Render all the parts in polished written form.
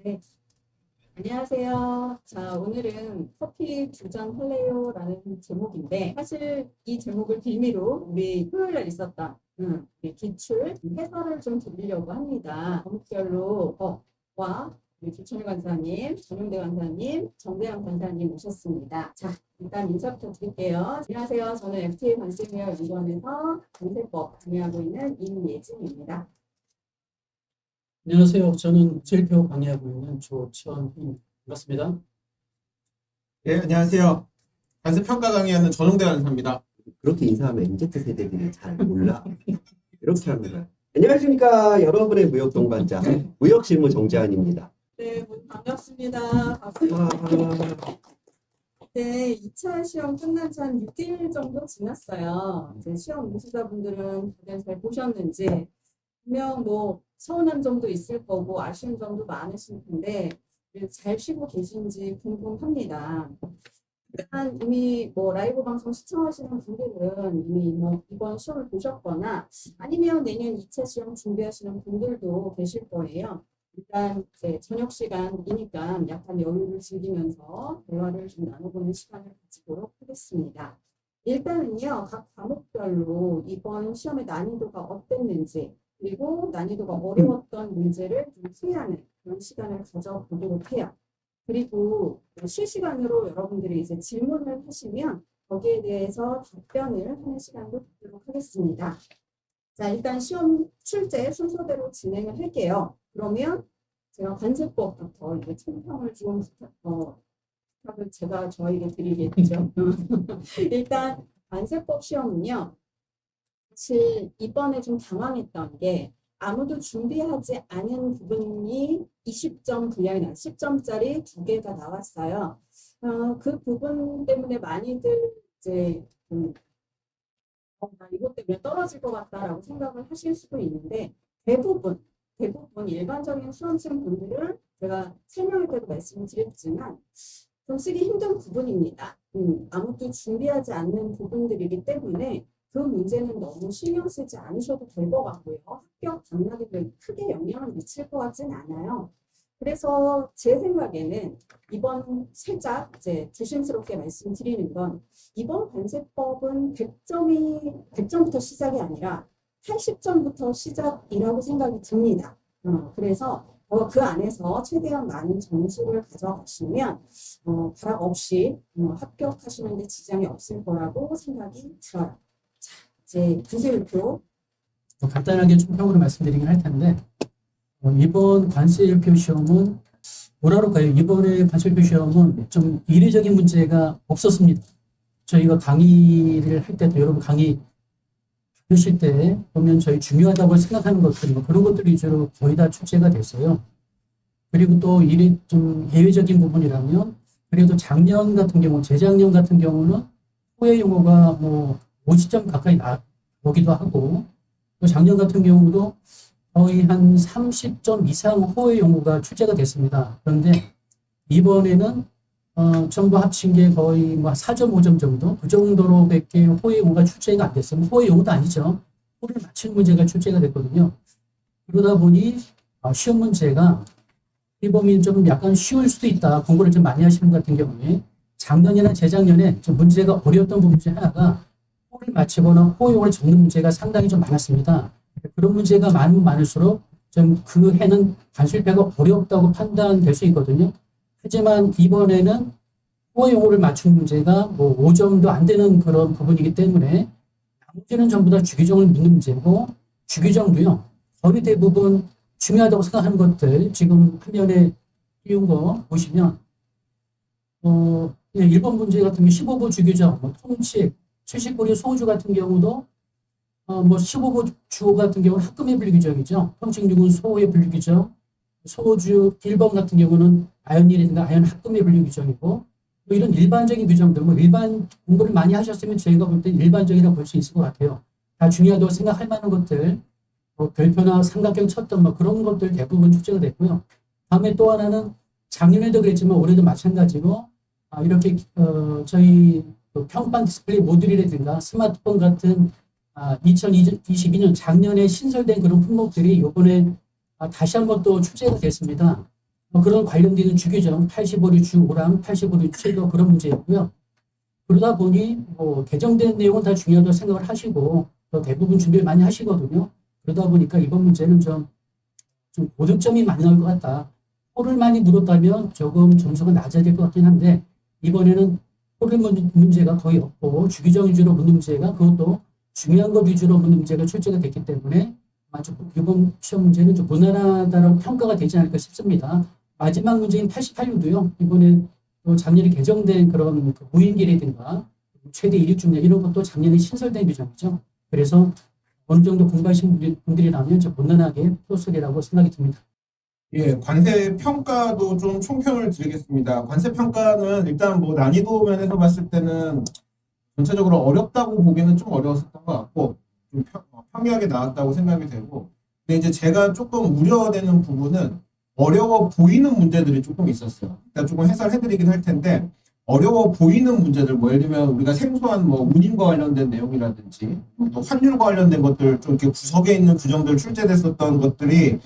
네, 안녕하세요. 자, 오늘은 커피 두 잔 할래요라는 제목인데, 사실 이 제목을 빌미로 우리 토요일 날 있었던 우리 기출 해설을 좀 드리려고 합니다. 과목별로 와 우리 조천일 강사님, 전용대 강사님, 정대영 강사님 오셨습니다. 자, 일단 인사부터 드릴게요. 안녕하세요. 저는 FTA 관세웨어 연구원에서 관세법 강의하고 있는 임예진입니다. 안녕하세요. 저는 제일표 강의하고 있는 조치원입니다. 반갑습니다. 예, 안녕하세요. 관세 평가 강의하는 전용대 강사입니다. 그렇게 인사하면 MZ 세대들이 잘 몰라. 이렇게 합니다. 안녕하십니까. 여러분의 무역 동반자 무역실무 정재환입니다. 네, 모두 반갑습니다. 네, 2차 시험 끝난 지 한 6일 정도 지났어요. 이제 시험 보시다분들은 다들 잘 보셨는지, 분명 뭐 서운한 점도 있을 거고 아쉬운 점도 많으실 텐데 잘 쉬고 계신지 궁금합니다. 일단 이미 뭐 라이브 방송 시청하시는 분들은 이미 뭐 이번 시험을 보셨거나 아니면 내년 2차 시험 준비하시는 분들도 계실 거예요. 일단 이제 저녁 시간이니까 약간 여유를 즐기면서 대화를 좀 나눠보는 시간을 가지도록 하겠습니다. 일단은요, 각 과목별로 이번 시험의 난이도가 어땠는지, 그리고 난이도가 어려웠던 문제를 좀 풀이하는 그런 시간을 가져보도록 해요. 그리고 실시간으로 여러분들이 이제 질문을 하시면 거기에 대해서 답변을 하는 시간도 갖도록 하겠습니다. 자, 일단 시험 출제 순서대로 진행을 할게요. 그러면 제가 관세법부터 이제 총평을 좀 부탁을 제가 저에게 드리겠죠. 일단 관세법 시험은요. 사실 이번에 좀 당황했던 게 아무도 준비하지 않은 부분이 20점 분량이 나 10점짜리 두 개가 나왔어요. 그 부분 때문에 많이들 이제 나 이것 때문에 떨어질 것 같다라고 생각을 하실 수도 있는데 대부분 일반적인 수험생 분들은 제가 설명할 때도 말씀드렸지만 좀 쓰기 힘든 부분입니다. 아무도 준비하지 않는 부분들이기 때문에 그 문제는 너무 신경 쓰지 않으셔도 될 것 같고요. 합격 당락에 크게 영향을 미칠 것 같진 않아요. 그래서 제 생각에는 이번 살짝 이제 조심스럽게 말씀드리는 건 이번 관세법은 100점부터 시작이 아니라 80점부터 시작이라고 생각이 듭니다. 그래서 그 안에서 최대한 많은 점수를 가져가시면 발악 없이 합격하시는 데 지장이 없을 거라고 생각이 들어요. 자, 이제 구세율표 간단하게 총평으로 말씀드리긴 할 텐데 이번 관세율표 시험은 뭐라 그럴까요? 이번에 관세율표 시험은 좀 이례적인 문제가 없었습니다. 저희가 강의를 할 때도 여러분 강의 하실 때 보면 저희 중요하다고 생각하는 것들 그런 것들 위주로 거의 다 출제가 됐어요. 그리고 또 좀 예외적인 부분이라면 그래도 작년 같은 경우 재작년 같은 경우는 호혜 용어가 뭐 50점 가까이 나오기도 하고 또 작년 같은 경우도 거의 한 30점 이상 호혜 용어가 출제가 됐습니다. 그런데 이번에는 전부 합친 게 거의 뭐 4.5점 정도 그 정도로밖에 호혜 용어가 출제가 안 됐어요. 호혜 용어도 아니죠. 호를 맞추는 문제가 출제가 됐거든요. 그러다 보니 시험 문제가 이 범위는 좀 약간 쉬울 수도 있다. 공부를 좀 많이 하시는 것 같은 경우에 작년이나 재작년에 좀 문제가 어려웠던 부분 중에 하나가 호를 맞히거나 호용을 적는 문제가 상당히 좀 많았습니다. 그런 문제가 많으면 많을수록 좀 그 해는 관세율표가 어렵다고 판단될 수 있거든요. 하지만 이번에는 호용어를 맞춘 문제가 뭐 5점도 안 되는 그런 부분이기 때문에 나머지는 전부 다 주기정을 묻는 문제고 주기정도요. 거의 대부분 중요하다고 생각하는 것들 지금 화면에 띄운 거 보시면 1번 문제 같은 경우 15부 주규정, 뭐 통칙, 79류 소주 같은 경우도 뭐 15부 주어 같은 경우는 합금의 분류규정이죠. 통칙 6은 소의 분류규정, 소주 1번 같은 경우는 아연이라든가 아연 합금의 분류규정이고 뭐 이런 일반적인 규정들, 뭐 일반 공부를 많이 하셨으면 저희가 볼 때 일반적이라고 볼 수 있을 것 같아요. 다 중요하다고 생각할 만한 것들, 뭐 별표나 삼각형 쳤던 뭐 그런 것들 대부분 출제가 됐고요. 다음에 또 하나는 작년에도 그랬지만 올해도 마찬가지로 이렇게 저희 평판 디스플레이 모듈이라든가 스마트폰 같은 2022년 작년에 신설된 그런 품목들이 이번에 다시 한번 또 출제가 됐습니다. 그런 관련되는 주규정 85류 주 5랑 85류 7도 그런 문제였고요. 그러다 보니 뭐 개정된 내용은 다 중요하다고 생각을 하시고 또 대부분 준비를 많이 하시거든요. 그러다 보니까 이번 문제는 좀 고득점이 많이 나올 것 같다. 호를 많이 물었다면 조금 점수가 낮아야 될 것 같긴 한데 이번에는 호를 묻는 문제가 거의 없고 주규정 위주로 묻는 문제가 그것도 중요한 것 위주로 묻는 문제가 출제가 됐기 때문에 이번 시험 문제는 좀 무난하다라고 평가가 되지 않을까 싶습니다. 마지막 문제인 88유도요. 이번에 또 작년에 개정된 그런 무인기라든가 최대 이륙 중량 이런 것도 작년에 신설된 규정이죠. 그래서 어느 정도 공부하신 분들이라면 좀 무난하게 풀었으리라고 생각이 듭니다. 예, 관세 평가도 좀 총평을 드리겠습니다. 관세 평가는 일단 뭐 난이도 면에서 봤을 때는 전체적으로 어렵다고 보기는 좀 어려웠었던 것 같고 좀 평이하게 나왔다고 생각이 되고, 근데 이제 제가 조금 우려되는 부분은 어려워 보이는 문제들이 조금 있었어요. 일단 조금 해설해드리긴 할 텐데 어려워 보이는 문제들, 뭐 예를 들면 우리가 생소한 뭐 운임과 관련된 내용이라든지 또 환율과 관련된 것들 좀 이렇게 구석에 있는 규정들 출제됐었던 것들이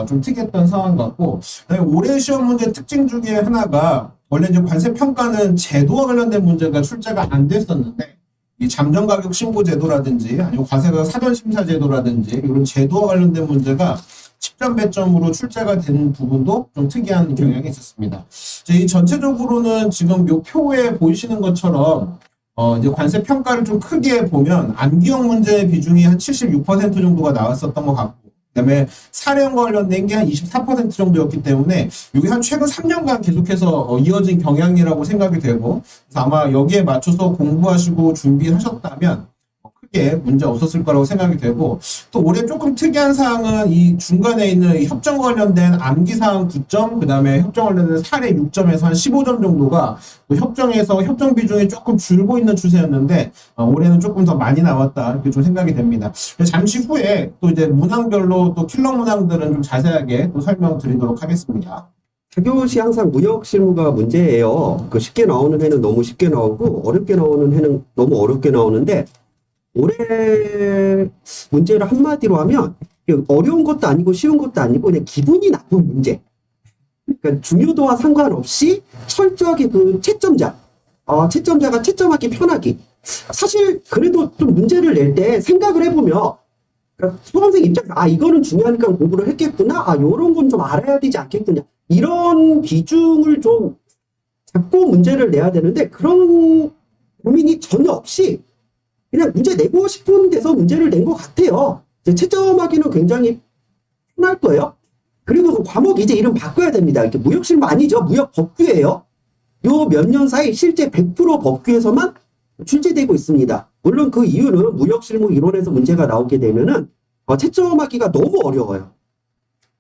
좀 특이했던 상황 같고, 그다음에 올해 시험 문제 특징 중에 하나가 원래 이제 관세 평가는 제도와 관련된 문제가 출제가 안 됐었는데 이 잠정 가격 신고 제도라든지 아니면 과세가 사전 심사 제도라든지 이런 제도와 관련된 문제가 10점 배점으로 출제가 되는 부분도 좀 특이한 경향이 있었습니다. 이 전체적으로는 지금 요 표에 보이시는 것처럼 이제 관세 평가를 좀 크게 보면 암기형 문제의 비중이 한 76% 정도가 나왔었던 것 같고, 그다음에 사례형과 관련된 게 한 24% 정도였기 때문에 이게 한 최근 3년간 계속해서 이어진 경향이라고 생각이 되고, 그래서 아마 여기에 맞춰서 공부하시고 준비하셨다면 크게 문제 없었을 거라고 생각이 되고, 또 올해 조금 특이한 사항은 이 중간에 있는 이 협정 관련된 암기사항 9점, 그 다음에 협정 관련된 사례 6점에서 한 15점 정도가 협정에서 협정 비중이 조금 줄고 있는 추세였는데 올해는 조금 더 많이 나왔다 이렇게 좀 생각이 됩니다. 잠시 후에 또 이제 문항별로 또 킬러 문항들은 좀 자세하게 또 설명드리도록 하겠습니다. 자교시 항상 무역 실무가 문제예요. 그 쉽게 나오는 해는 너무 쉽게 나오고 어렵게 나오는 해는 너무 어렵게 나오는데, 올해 문제를 한마디로 하면 어려운 것도 아니고 쉬운 것도 아니고 그냥 기분이 나쁜 문제. 그러니까 중요도와 상관없이 철저하게 그 채점자가 채점하기 편하기. 사실 그래도 좀 문제를 낼 때 생각을 해보면, 그러니까 수험생 입장에서 이거는 중요하니까 공부를 했겠구나, 요런 건 좀 알아야 되지 않겠구나, 이런 비중을 좀 잡고 문제를 내야 되는데 그런 고민이 전혀 없이 그냥 문제 내고 싶은 데서 문제를 낸 것 같아요. 이제 채점하기는 굉장히 편할 거예요. 그리고 그 과목 이제 이름 바꿔야 됩니다. 이렇게 무역실무 아니죠. 무역법규예요. 요 몇 년 사이 실제 100% 법규에서만 출제되고 있습니다. 물론 그 이유는 무역실무 이론에서 문제가 나오게 되면은 채점하기가 너무 어려워요.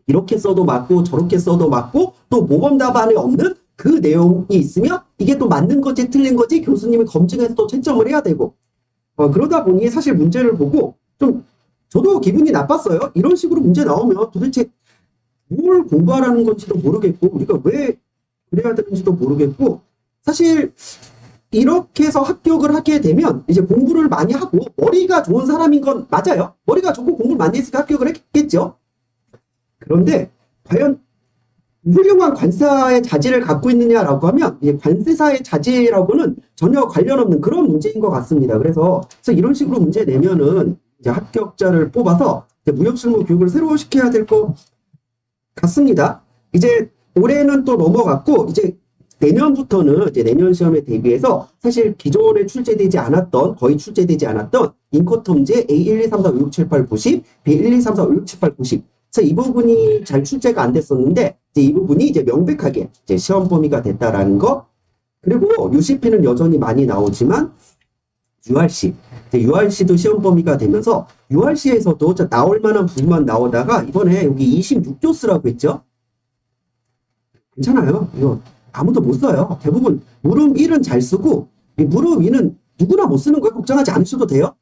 이렇게 써도 맞고 저렇게 써도 맞고 또 모범 답안에 없는 그 내용이 있으면 이게 또 맞는 거지 틀린 거지 교수님이 검증해서 또 채점을 해야 되고, 그러다 보니 사실 문제를 보고 좀 저도 기분이 나빴어요. 이런 식으로 문제 나오면 도대체 뭘 공부하라는 건지도 모르겠고 우리가 왜 그래야 되는지도 모르겠고, 사실 이렇게 해서 합격을 하게 되면 이제 공부를 많이 하고 머리가 좋은 사람인 건 맞아요. 머리가 좋고 공부를 많이 했으니까 합격을 했겠죠. 그런데 과연 훌륭한 관사의 자질을 갖고 있느냐라고 하면 이제 관세사의 자질하고는 전혀 관련 없는 그런 문제인 것 같습니다. 그래서 이런 식으로 문제 내면은 이제 합격자를 뽑아서 이제 무역실무 교육을 새로 시켜야 될 것 같습니다. 이제 올해는 또 넘어갔고 이제 내년부터는 이제 내년 시험에 대비해서 사실 기존에 출제되지 않았던, 거의 출제되지 않았던 인코텀제 A1, 2, 3, 4, 5, 6, 7, 8, 90, B1, 2, 3, 4, 5, 6, 7, 8, 90. 그래서 이 부분이 잘 출제가 안 됐었는데 이제 이 부분이 이제 명백하게 이제 시험 범위가 됐다라는 거. 그리고 UCP는 여전히 많이 나오지만 URC도 시험 범위가 되면서 URC에서도 나올 만한 부분만 나오다가 이번에 여기 26조 쓰라고 했죠. 괜찮아요. 이거 아무도 못 써요. 대부분 물음 1은 잘 쓰고 물음 2는 누구나 못 쓰는 거예요. 걱정하지 않으셔도 돼요.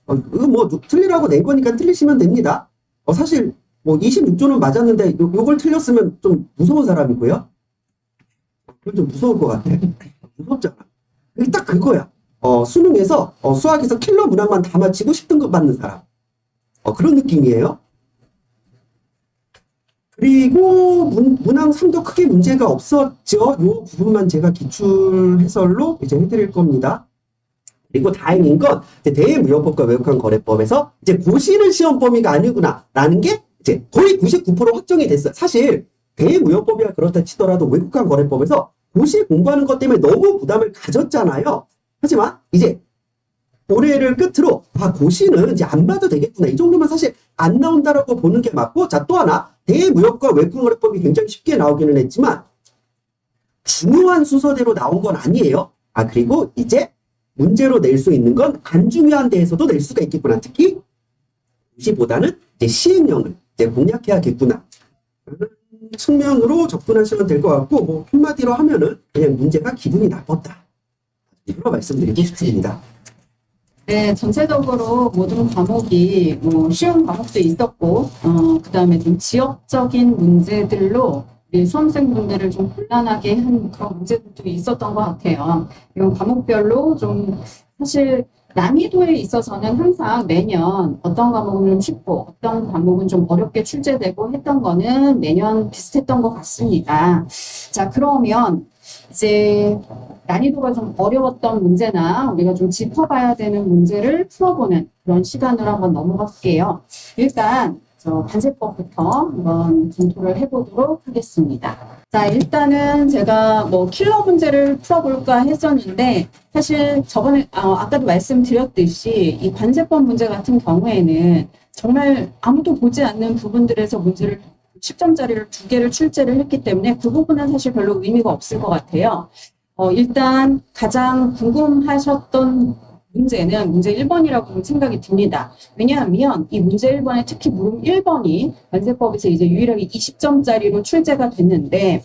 이거 뭐 틀리라고 낸 거니까 틀리시면 됩니다. 사실 뭐 26조는 맞았는데 요걸 틀렸으면 좀 무서운 사람이고요. 그건 좀 무서울 것 같아. 무섭잖아. 이게 딱 그거야. 수능에서 수학에서 킬러 문항만 다 맞히고 10등급 받는 사람. 그런 느낌이에요. 그리고 문항 3도 크게 문제가 없었죠. 요 부분만 제가 기출 해설로 이제 해드릴 겁니다. 그리고 다행인 건 이제 대외무역법과 외국환 거래법에서 이제 고시는 시험 범위가 아니구나 라는 게 이제 거의 99% 확정이 됐어요. 사실 대외무역법이야 그렇다 치더라도 외국환 거래법에서 고시 공부하는 것 때문에 너무 부담을 가졌잖아요. 하지만 이제 올해를 끝으로 고시는 이제 안 봐도 되겠구나. 이 정도면 사실 안 나온다라고 보는 게 맞고, 자, 또 하나 대무역과 외국거래법이 굉장히 쉽게 나오기는 했지만 중요한 순서대로 나온 건 아니에요. 그리고 이제 문제로 낼 수 있는 건 안 중요한 데에서도 낼 수가 있겠구나. 특히 고시보다는 이제 시행령을 이제 공략해야겠구나. 측면으로 접근하시면 될 것 같고, 뭐 한마디로 하면은 그냥 문제가 기분이 나빴다. 이걸로 말씀드리고 싶습니다. 네, 전체적으로 모든 과목이 뭐 쉬운 과목도 있었고, 그 다음에 좀 지역적인 문제들로 우리 수험생분들을 좀 곤란하게 한 그런 문제들도 있었던 것 같아요. 이런 과목별로 좀 사실 난이도에 있어서는 항상 매년 어떤 과목은 좀 쉽고 어떤 과목은 좀 어렵게 출제되고 했던 거는 매년 비슷했던 것 같습니다. 자, 그러면 이제 난이도가 좀 어려웠던 문제나 우리가 좀 짚어봐야 되는 문제를 풀어보는 그런 시간으로 한번 넘어갈게요. 일단 저 관세법부터 한번 검토를 해보도록 하겠습니다. 자, 일단은 제가 뭐 킬러 문제를 풀어볼까 했었는데 사실 저번에 아까도 말씀드렸듯이 이 관세법 문제 같은 경우에는 정말 아무도 보지 않는 부분들에서 문제를 10점짜리를 2개를 출제를 했기 때문에 그 부분은 사실 별로 의미가 없을 것 같아요. 일단 가장 궁금하셨던 문제는 문제 1번이라고 생각이 듭니다. 왜냐하면 이 문제 1번에 특히 물음 1번이 관세법에서 이제 유일하게 20점짜리로 출제가 됐는데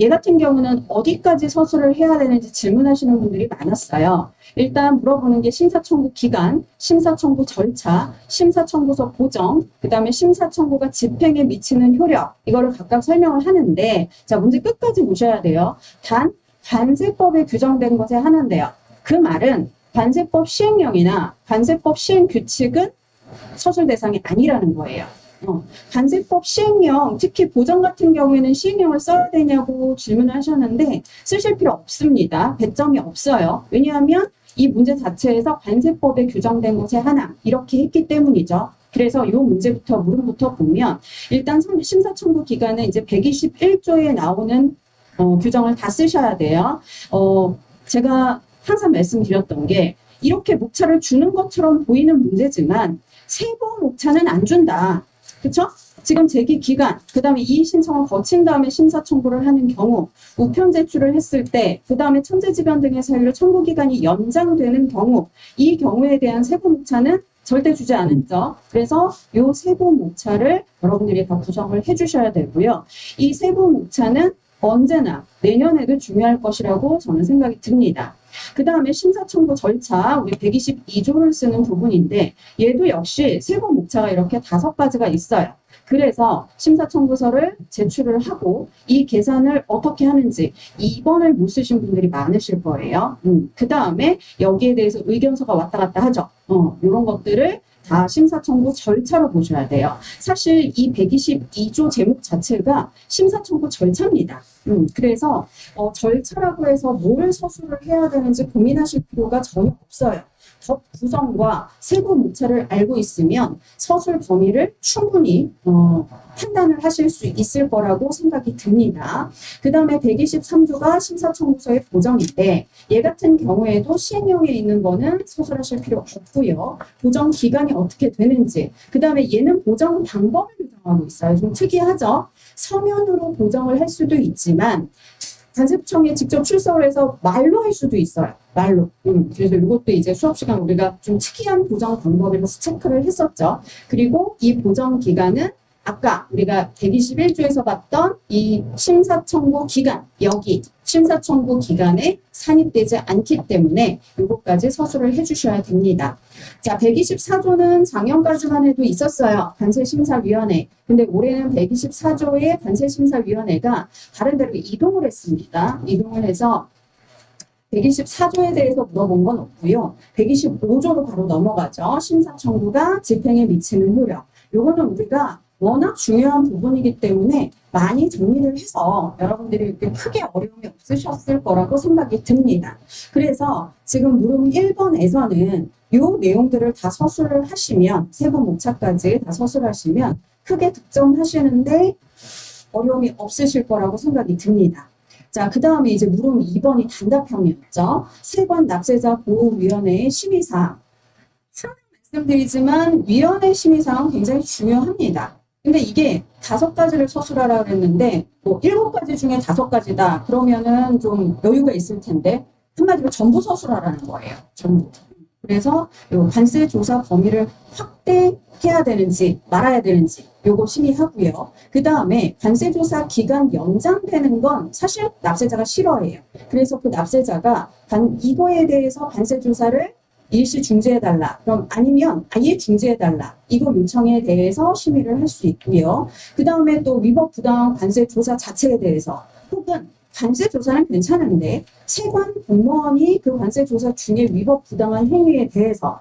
얘 같은 경우는 어디까지 서술을 해야 되는지 질문하시는 분들이 많았어요. 일단 물어보는 게 심사청구 기간, 심사청구 절차, 심사청구서 보정, 그 다음에 심사청구가 집행에 미치는 효력, 이거를 각각 설명을 하는데, 자, 문제 끝까지 보셔야 돼요. 단, 관세법에 규정된 것에 하나인데요. 그 말은 관세법 시행령이나 관세법 시행 규칙은 서술 대상이 아니라는 거예요. 관세법 시행령, 특히 보정 같은 경우에는 시행령을 써야 되냐고 질문을 하셨는데 쓰실 필요 없습니다. 배점이 없어요. 왜냐하면 이 문제 자체에서 관세법에 규정된 것에 하나 이렇게 했기 때문이죠. 그래서 이 문제부터 물음부터 보면 일단 심사청구 기간은 이제 121조에 나오는 규정을 다 쓰셔야 돼요. 제가 항상 말씀드렸던 게 이렇게 목차를 주는 것처럼 보이는 문제지만 세부 목차는 안 준다. 그렇죠? 지금 제기 기간, 그 다음에 이의 신청을 거친 다음에 심사 청구를 하는 경우, 우편 제출을 했을 때, 그 다음에 천재지변 등의 사유로 청구 기간이 연장되는 경우, 이 경우에 대한 세부 목차는 절대 주지 않았죠. 그래서 이 세부 목차를 여러분들이 다 구성을 해주셔야 되고요. 이 세부 목차는 언제나 내년에도 중요할 것이라고 저는 생각이 듭니다. 그 다음에 심사청구 절차, 우리 122조를 쓰는 부분인데 얘도 역시 세부 목차가 이렇게 5가지가 있어요. 그래서 심사청구서를 제출을 하고 이 계산을 어떻게 하는지 2번을 못 쓰신 분들이 많으실 거예요. 그 다음에 여기에 대해서 의견서가 왔다 갔다 하죠. 이런 것들을 다 심사청구 절차로 보셔야 돼요. 사실 이 122조 제목 자체가 심사청구 절차입니다. 그래서 절차라고 해서 뭘 서술을 해야 되는지 고민하실 필요가 전혀 없어요. 법 구성과 세부 목차를 알고 있으면 서술 범위를 충분히 판단을 하실 수 있을 거라고 생각이 듭니다. 그 다음에 123조가 심사청구서의 보정인데 얘 같은 경우에도 시행령에 있는 거는 서술하실 필요 없고요. 보정 기간이 어떻게 되는지, 그 다음에 얘는 보정 방법을 규정하고 있어요. 좀 특이하죠? 서면으로 보정을 할 수도 있지만 관세청에 직접 출석을 해서 말로 할 수도 있어요. 말로. 그래서 이것도 이제 수업 시간 우리가 좀 특이한 보정 방법이라서 체크를 했었죠. 그리고 이 보정 기간은 아까 우리가 121조에서 봤던 이 심사청구 기간, 여기 심사청구 기간에 산입되지 않기 때문에 이것까지 서술을 해주셔야 됩니다. 자, 124조는 작년까지만 해도 있었어요. 관세심사위원회. 근데 올해는 124조의 관세심사위원회가 다른 데로 이동을 했습니다. 이동을 해서 124조에 대해서 물어본 건 없고요. 125조로 바로 넘어가죠. 심사청구가 집행에 미치는 효력. 요거는 우리가 워낙 중요한 부분이기 때문에 많이 정리를 해서 여러분들이 이렇게 크게 어려움이 없으셨을 거라고 생각이 듭니다. 그래서 지금 물음 1번에서는 요 내용들을 다 서술을 하시면, 세 번 목차까지 다 서술하시면 크게 득점하시는데 어려움이 없으실 거라고 생각이 듭니다. 자, 그 다음에 이제 물음 2번이 단답형이었죠. 3번 납세자 보호위원회의 심의사항. 항상 말씀드리지만 위원회 심의사항은 굉장히 중요합니다. 근데 이게 5가지를 서술하라 그랬는데 뭐 7가지 중에 5가지다 그러면은 좀 여유가 있을 텐데 한마디로 전부 서술하라는 거예요. 전부. 그래서 요 관세 조사 범위를 확대해야 되는지 말아야 되는지 요거 심의하고요. 그 다음에 관세 조사 기간 연장되는 건 사실 납세자가 싫어해요. 그래서 그 납세자가 이거에 대해서 관세 조사를 일시 중지해달라. 그럼 아니면 아예 중지해달라. 이거 요청에 대해서 심의를 할 수 있고요. 그 다음에 또 위법 부당한 관세 조사 자체에 대해서 혹은 관세 조사는 괜찮은데 세관 공무원이 그 관세 조사 중에 위법 부당한 행위에 대해서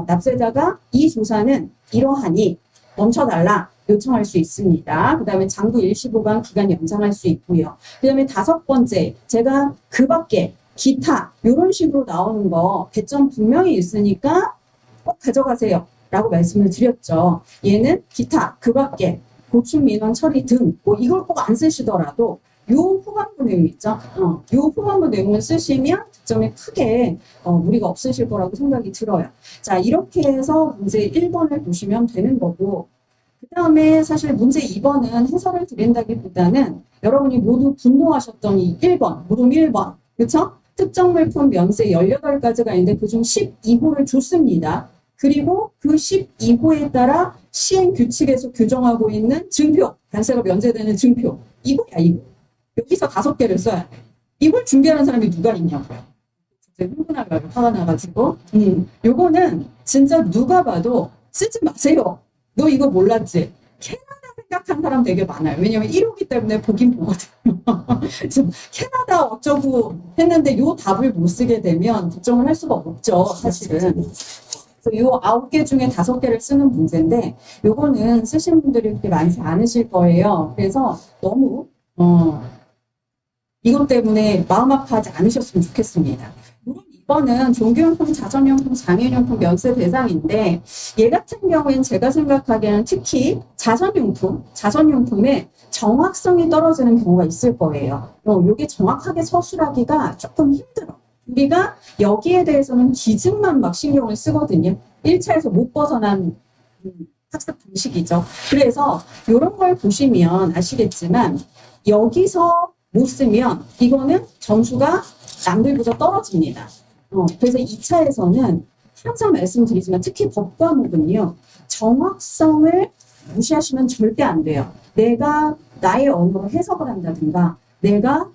납세자가 이 조사는 이러하니 멈춰달라 요청할 수 있습니다. 그 다음에 장부 일시보관 기간 연장할 수 있고요. 그 다음에 5번째 제가 그 밖에 기타 이런 식으로 나오는 거 배점 분명히 있으니까 꼭 가져가세요 라고 말씀을 드렸죠. 얘는 기타 그 밖에 고충 민원 처리 등 뭐 이걸 꼭 안 쓰시더라도 요 후반부 내용 있죠. 요 후반부 내용을 쓰시면 득점에 크게 무리가 없으실 거라고 생각이 들어요. 자, 이렇게 해서 문제 1번을 보시면 되는 거고, 그 다음에 사실 문제 2번은 해설을 드린다기보다는 여러분이 모두 분노하셨던 이 1번, 물음 1번, 그렇죠? 특정 물품 면세 18가지가 있는데 그중 12호를 줬습니다. 그리고 그 12호에 따라 시행 규칙에서 규정하고 있는 증표, 관세가 면제되는 증표, 이거야, 이거. 여기서 5개를 써야 돼. 이걸 중개하는 사람이 누가 있냐고요. 진짜 흥분하고 화가 나가지고. 요거는 진짜 누가 봐도 쓰지 마세요. 너 이거 몰랐지? 캐나다 생각한 사람 되게 많아요. 왜냐면 1호기 때문에 보긴 보거든요. 캐나다 어쩌고 했는데 요 답을 못 쓰게 되면 득점을 할 수가 없죠, 사실은. 그래서 요 9개 중에 5개를 쓰는 문제인데 요거는 쓰시는 분들이 그렇게 많지 않으실 거예요. 그래서 너무 이것 때문에 마음 아파하지 않으셨으면 좋겠습니다. 물론 이번은 종교용품, 자선용품, 장애용품 면세 대상인데 얘 같은 경우에는 제가 생각하기에는 특히 자선용품의 정확성이 떨어지는 경우가 있을 거예요. 이게 정확하게 서술하기가 조금 힘들어. 우리가 여기에 대해서는 기증만 막 신경을 쓰거든요. 1차에서 못 벗어난 학습 방식이죠. 그래서 이런 걸 보시면 아시겠지만 여기서 못 쓰면 이거는 점수가 남들보다 떨어집니다. 그래서 2차에서는 항상 말씀드리지만 특히 법 과목은요. 정확성을 무시하시면 절대 안 돼요. 내가 나의 언어로 해석을 한다든가 내가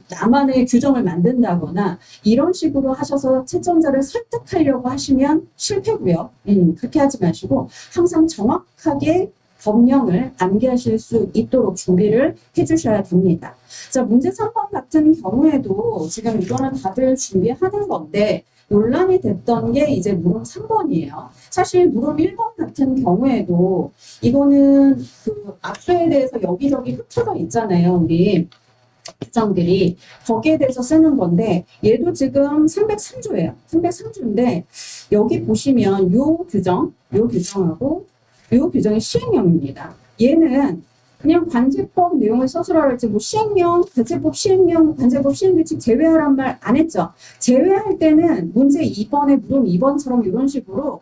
나만의 규정을 만든다거나 이런 식으로 하셔서 채점자를 설득하려고 하시면 실패고요. 그렇게 하지 마시고 항상 정확하게 법령을 암기하실 수 있도록 준비를 해주셔야 됩니다. 자, 문제 3번 같은 경우에도 지금 이거는 다들 준비하는 건데 논란이 됐던 게 이제 물음 3번이에요. 사실 물음 1번 같은 경우에도 이거는 그 압수에 대해서 여기저기 흩어져 있잖아요. 우리 규정들이 거기에 대해서 쓰는 건데 얘도 지금 303조예요. 303조인데 여기 보시면 요 규정하고 요 규정이 시행령입니다. 얘는 그냥 관제법 내용을 서술하라 할지 뭐 시행령, 관제법 시행령, 관제법 시행규칙 제외하란 말 안 했죠. 제외할 때는 문제 2번에 물음 2번처럼 이런 식으로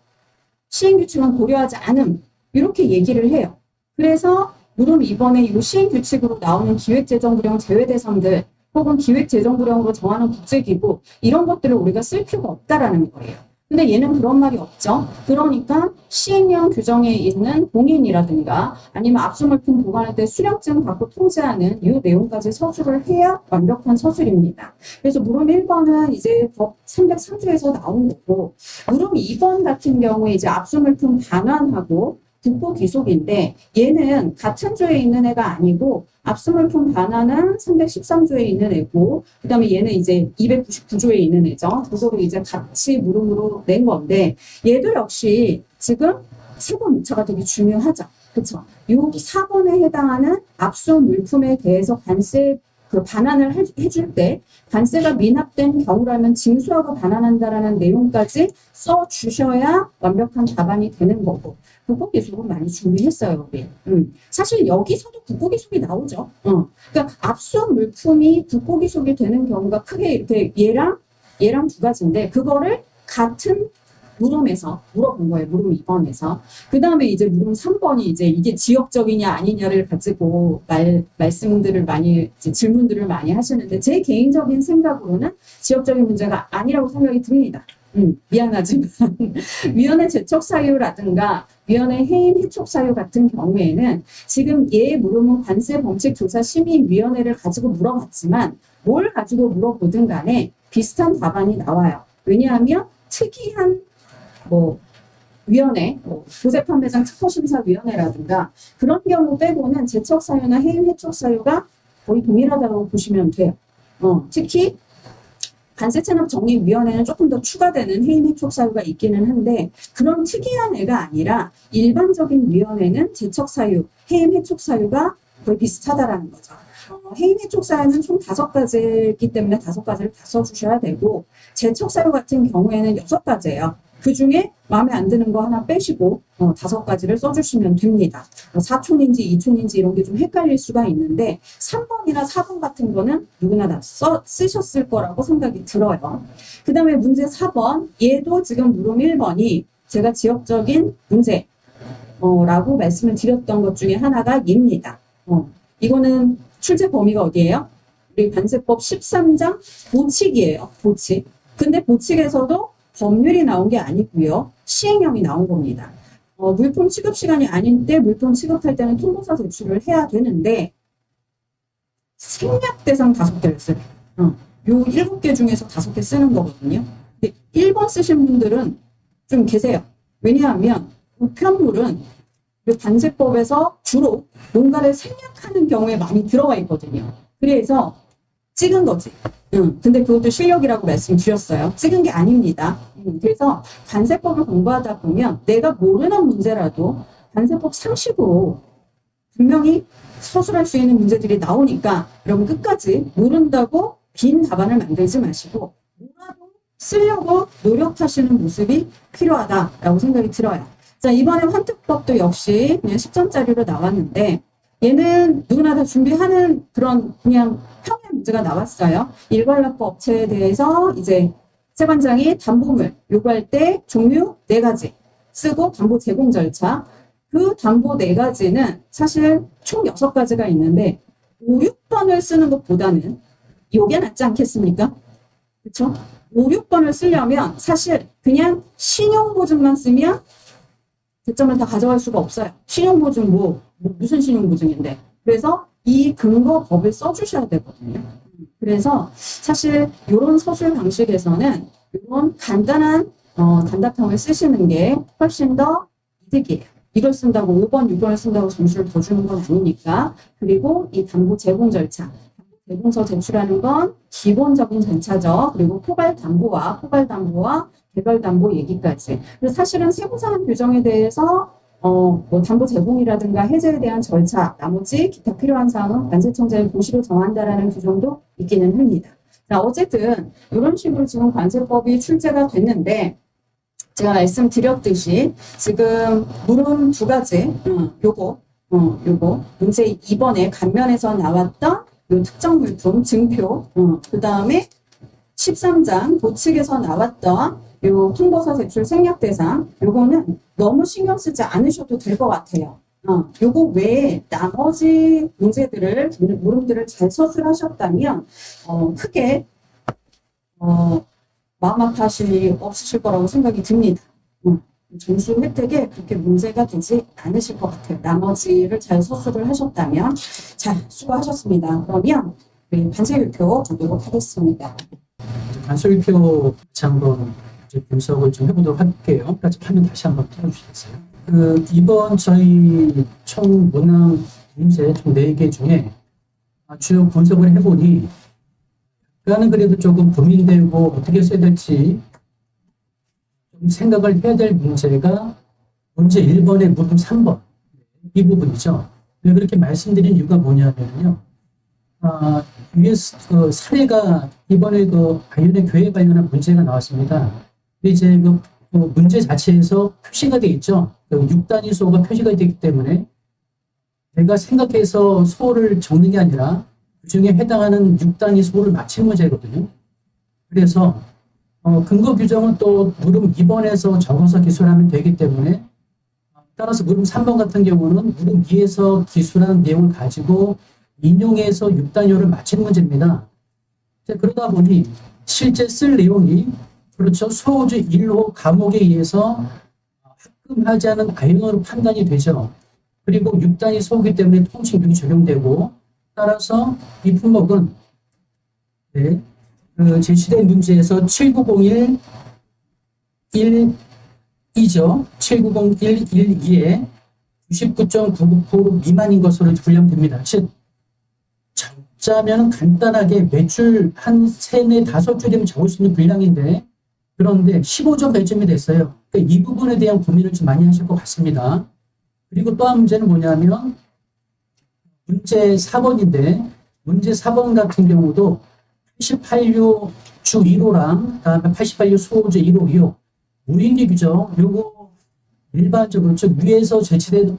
시행규칙은 고려하지 않음 이렇게 얘기를 해요. 그래서 물음 2번에 이 시행규칙으로 나오는 기획재정부령 제외대상들 혹은 기획재정부령으로 정하는 국제기구 이런 것들을 우리가 쓸 필요가 없다라는 거예요. 근데 얘는 그런 말이 없죠. 그러니까 시행령 규정에 있는 공인이라든가 아니면 압수물품 보관할 때 수령증 갖고 통지하는 이 내용까지 서술을 해야 완벽한 서술입니다. 그래서 물음 1번은 이제 법 303조에서 나온 거고 물음 2번 같은 경우에 이제 압수물품 반환하고 국고 귀속인데 얘는 같은 조에 있는 애가 아니고 압수물품 반환은 313조에 있는 애고 그 다음에 얘는 이제 299조에 있는 애죠. 그거를 이제 같이 물음으로 낸 건데 얘도 역시 지금 세번 무차가 되게 중요하죠. 그쵸. 요 4번에 해당하는 압수 물품에 대해서 관세 그 반환을 해줄 때 관세가 미납된 경우라면 징수하고 반환한다라는 내용까지 써주셔야 완벽한 답안이 되는 거고 국고기속은 많이 준비했어요 우리. 사실 여기서도 국고기속이 나오죠. 그러니까 압수 물품이 국고기속이 되는 경우가 크게 이렇게 얘랑 두 가지인데 그거를 같은 물음에서 물어본 거예요. 물음 2번에서. 그 다음에 이제 물음 3번이 이제 이게 지역적이냐 아니냐를 가지고 말씀들을 많이, 이제 질문들을 많이 하시는데 제 개인적인 생각으로는 지역적인 문제가 아니라고 생각이 듭니다. 미안하지만 위원회 제척 사유라든가 위원회 해임 해촉 사유 같은 경우에는 지금 얘 물음은 관세 범칙 조사 심의위원회를 가지고 물어봤지만 뭘 가지고 물어보든 간에 비슷한 답안이 나와요. 왜냐하면 특이한 위원회, 조세 판매장 특허심사위원회라든가 그런 경우 빼고는 제척 사유나 해임 해촉 사유가 거의 동일하다고 보시면 돼요. 특히 관세 체납 정리위원회는 조금 더 추가되는 해임 해촉 사유가 있기는 한데 그런 특이한 애가 아니라 일반적인 위원회는 제척 사유, 해임 해촉 사유가 거의 비슷하다라는 거죠. 해임 해촉 사유는 총 5가지이기 때문에 5가지를 다 써주셔야 되고 제척 사유 같은 경우에는 6가지예요. 그 중에 마음에 안 드는 거 하나 빼시고 5가지를 써주시면 됩니다. 4촌인지 2촌인지 이런 게 좀 헷갈릴 수가 있는데 3번이나 4번 같은 거는 누구나 다 쓰셨을 거라고 생각이 들어요. 그 다음에 문제 4번 얘도 지금 물음 1번이 제가 지역적인 문제 라고 말씀을 드렸던 것 중에 하나가 얘입니다. 이거는 출제 범위가 어디예요? 우리 관세법 13장 보칙이에요. 보칙. 근데 보칙에서도 법률이 나온 게 아니고요. 시행령이 나온 겁니다. 물품 취급 시간이 아닌 때 물품 취급할 때는 통보서 제출을 해야 되는데 생략 대상 5개를 써요. 요 7개 중에서 5개 쓰는 거거든요. 근데 1번 쓰신 분들은 좀 계세요. 왜냐하면 우편물은 관세법에서 주로 뭔가를 생략하는 경우에 많이 들어가 있거든요. 그래서 찍은 거지. 근데 그것도 실력이라고 말씀드렸어요. 찍은 게 아닙니다. 그래서 관세법을 공부하다 보면 내가 모르는 문제라도 관세법 상식으로 분명히 서술할 수 있는 문제들이 나오니까 여러분 끝까지 모른다고 빈 답안을 만들지 마시고 뭐라도 쓰려고 노력하시는 모습이 필요하다라고 생각이 들어요. 자, 이번에 환특법도 역시 그냥 10점짜리로 나왔는데 얘는 누구나 다 준비하는 그런 그냥 평의 문제가 나왔어요. 일괄납부 업체에 대해서 이제 세관장이 담보물 요구할 때 종류 4가지 쓰고 담보 제공 절차. 그 담보 4가지는 사실 총 6가지가 있는데 5, 6번을 쓰는 것보다는 요게 낫지 않겠습니까? 그렇죠? 5, 6번을 쓰려면 사실 그냥 신용보증만 쓰면 대점을 다 가져갈 수가 없어요. 신용보증 무슨 신용보증인데. 그래서 이 근거법을 써주셔야 되거든요. 그래서 사실 이런 서술 방식에서는 이런 간단한 단답형을 쓰시는 게 훨씬 더 이득이에요. 이걸 쓴다고 5번, 6번을 쓴다고 점수를 더 주는 건 아니니까. 그리고 이 담보 제공 절차. 제공서 제출하는 건 기본적인 절차죠. 그리고 포괄담보와 개별담보 얘기까지. 그래서 사실은 세부사항 규정에 대해서 담보 제공이라든가 해제에 대한 절차, 나머지 기타 필요한 사항은 관세청장이 고시로 정한다라는 규정도 있기는 합니다. 자, 어쨌든 이런 식으로 지금 관세법이 출제가 됐는데 제가 말씀드렸듯이 지금 물음 2가지, 요거 문제 2번에 간면에서 나왔던 요 특정 물품 증표, 그 다음에 13장 보칙에서 나왔던 요 통보서 제출 생략 대상, 요거는 너무 신경 쓰지 않으셔도 될 것 같아요. 요거 외에 나머지 문제들을, 물음들을 잘 서술하셨다면, 크게, 마음 아파하실 일 없으실 거라고 생각이 듭니다. 점수 혜택에 그렇게 문제가 되지 않으실 것 같아요. 나머지를 잘 서술을 하셨다면. 자, 수고하셨습니다. 그러면 우리 관세율표 보도록 하겠습니다. 관세율표 같이 한번 이제 분석을 좀 해보도록 할게요. 화면 다시 한번 띄워주시겠어요? 이번 저희 총 문항 문제 총 4개 중에 쭉 분석을 해보니 약간은 그래도 조금 고민되고 어떻게 써야 될지 좀 생각을 해야 될 문제가 문제 1번에 물음 3번 이 부분이죠. 왜 그렇게 말씀드린 이유가 뭐냐면요. 위에 사례가 이번에 그 관련된 교회 관련한 문제가 나왔습니다. 근데 이제 그 문제 자체에서 표시가 되어 있죠. 그 6단위 수호가 표시가 되기 때문에 내가 생각해서 수호를 적는 게 아니라 그 중에 해당하는 6단위 수호를 맞히는 문제거든요. 그래서 근거 규정은 또 물음 2번에서 적어서 기술하면 되기 때문에 따라서 물음 3번 같은 경우는 물음 2에서 기술한 내용을 가지고 인용해서 6단위를 맞히는 문제입니다. 그러다 보니 실제 쓸 내용이 그렇죠. 수호주 1호 과목에 의해서 합금하지 않은 아이언으로 판단이 되죠. 그리고 6단위 수호기 때문에 통칭6이 적용되고 따라서 이 품목은 네, 그 제시된 문제에서 7901 1이죠. 7901 1에 99.99% 미만인 것으로 분류됩니다. 즉 적자면 간단하게 매출 한 3, 4, 5줄이면 적을 수 있는 분량인데 그런데 15점 배점이 됐어요. 그러니까 이 부분에 대한 고민을 좀 많이 하실 것 같습니다. 그리고 또 한 문제는 뭐냐면 문제 4번인데 문제 4번 같은 경우도 88류 주 1호랑 다음에 88류 수호주 1호, 2호 무인기 규정 요거 일반적으로 즉 위에서 제시된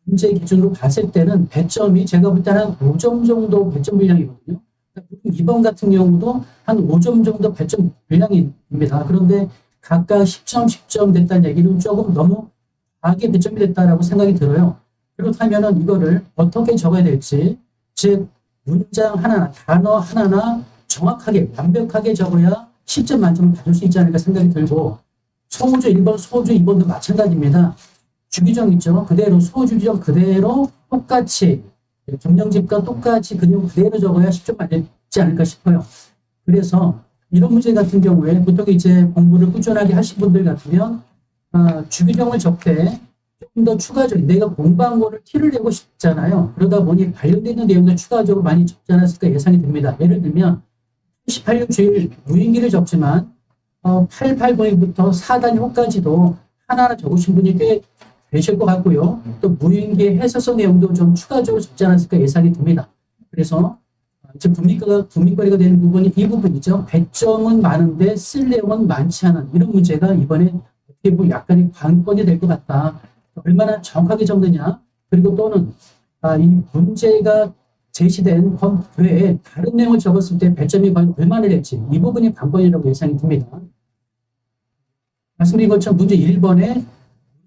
문제 기준으로 봤을 때는 배점이 제가 볼 때는 한 5점 정도 배점 분량이거든요. 2번 같은 경우도 한 5점 정도 배점 분량입니다. 그런데 각각 10점, 10점 됐다는 얘기는 조금 너무 과하게 배점이 됐다라고 생각이 들어요. 그렇다면 이거를 어떻게 적어야 될지, 즉 문장 하나나 단어 하나나 정확하게 완벽하게 적어야 10점 만점을 받을 수 있지 않을까 생각이 들고 소호주 1번, 소호주 2번도 마찬가지입니다. 주규정 있죠. 그대로 소호주 규정 그대로 똑같이 경영집과 똑같이 그 내용 그대로 적어야 10점 맞지 않을까 싶어요. 그래서 이런 문제 같은 경우에 보통 이제 공부를 꾸준하게 하신 분들 같으면 주규정을 적되 조금 더 추가적인 내가 공부한 거를 티를 내고 싶잖아요. 그러다 보니 관련되는 내용도 추가적으로 많이 적지 않았을까 예상이 됩니다. 예를 들면 18년 주일 무인기를 적지만 880부터 4단위호까지도 하나하나 적으신 분이 꽤 되실 것 같고요. 또 무인기의 해설서 내용도 좀 추가적으로 적지 않았을까 예상이 됩니다. 그래서 이제 국민과리가 되는 부분이 이 부분이죠. 배점은 많은데 쓸 내용은 많지 않은 이런 문제가 이번에 어떻게 보면 약간의 관건이 될 것 같다. 얼마나 정확하게 적느냐 그리고 또는 이 문제가 제시된 것 외에 다른 내용을 적었을 때 배점이 과연 얼마나 될지 이 부분이 관건이라고 예상이 듭니다. 말씀드린 것처럼 문제 1번에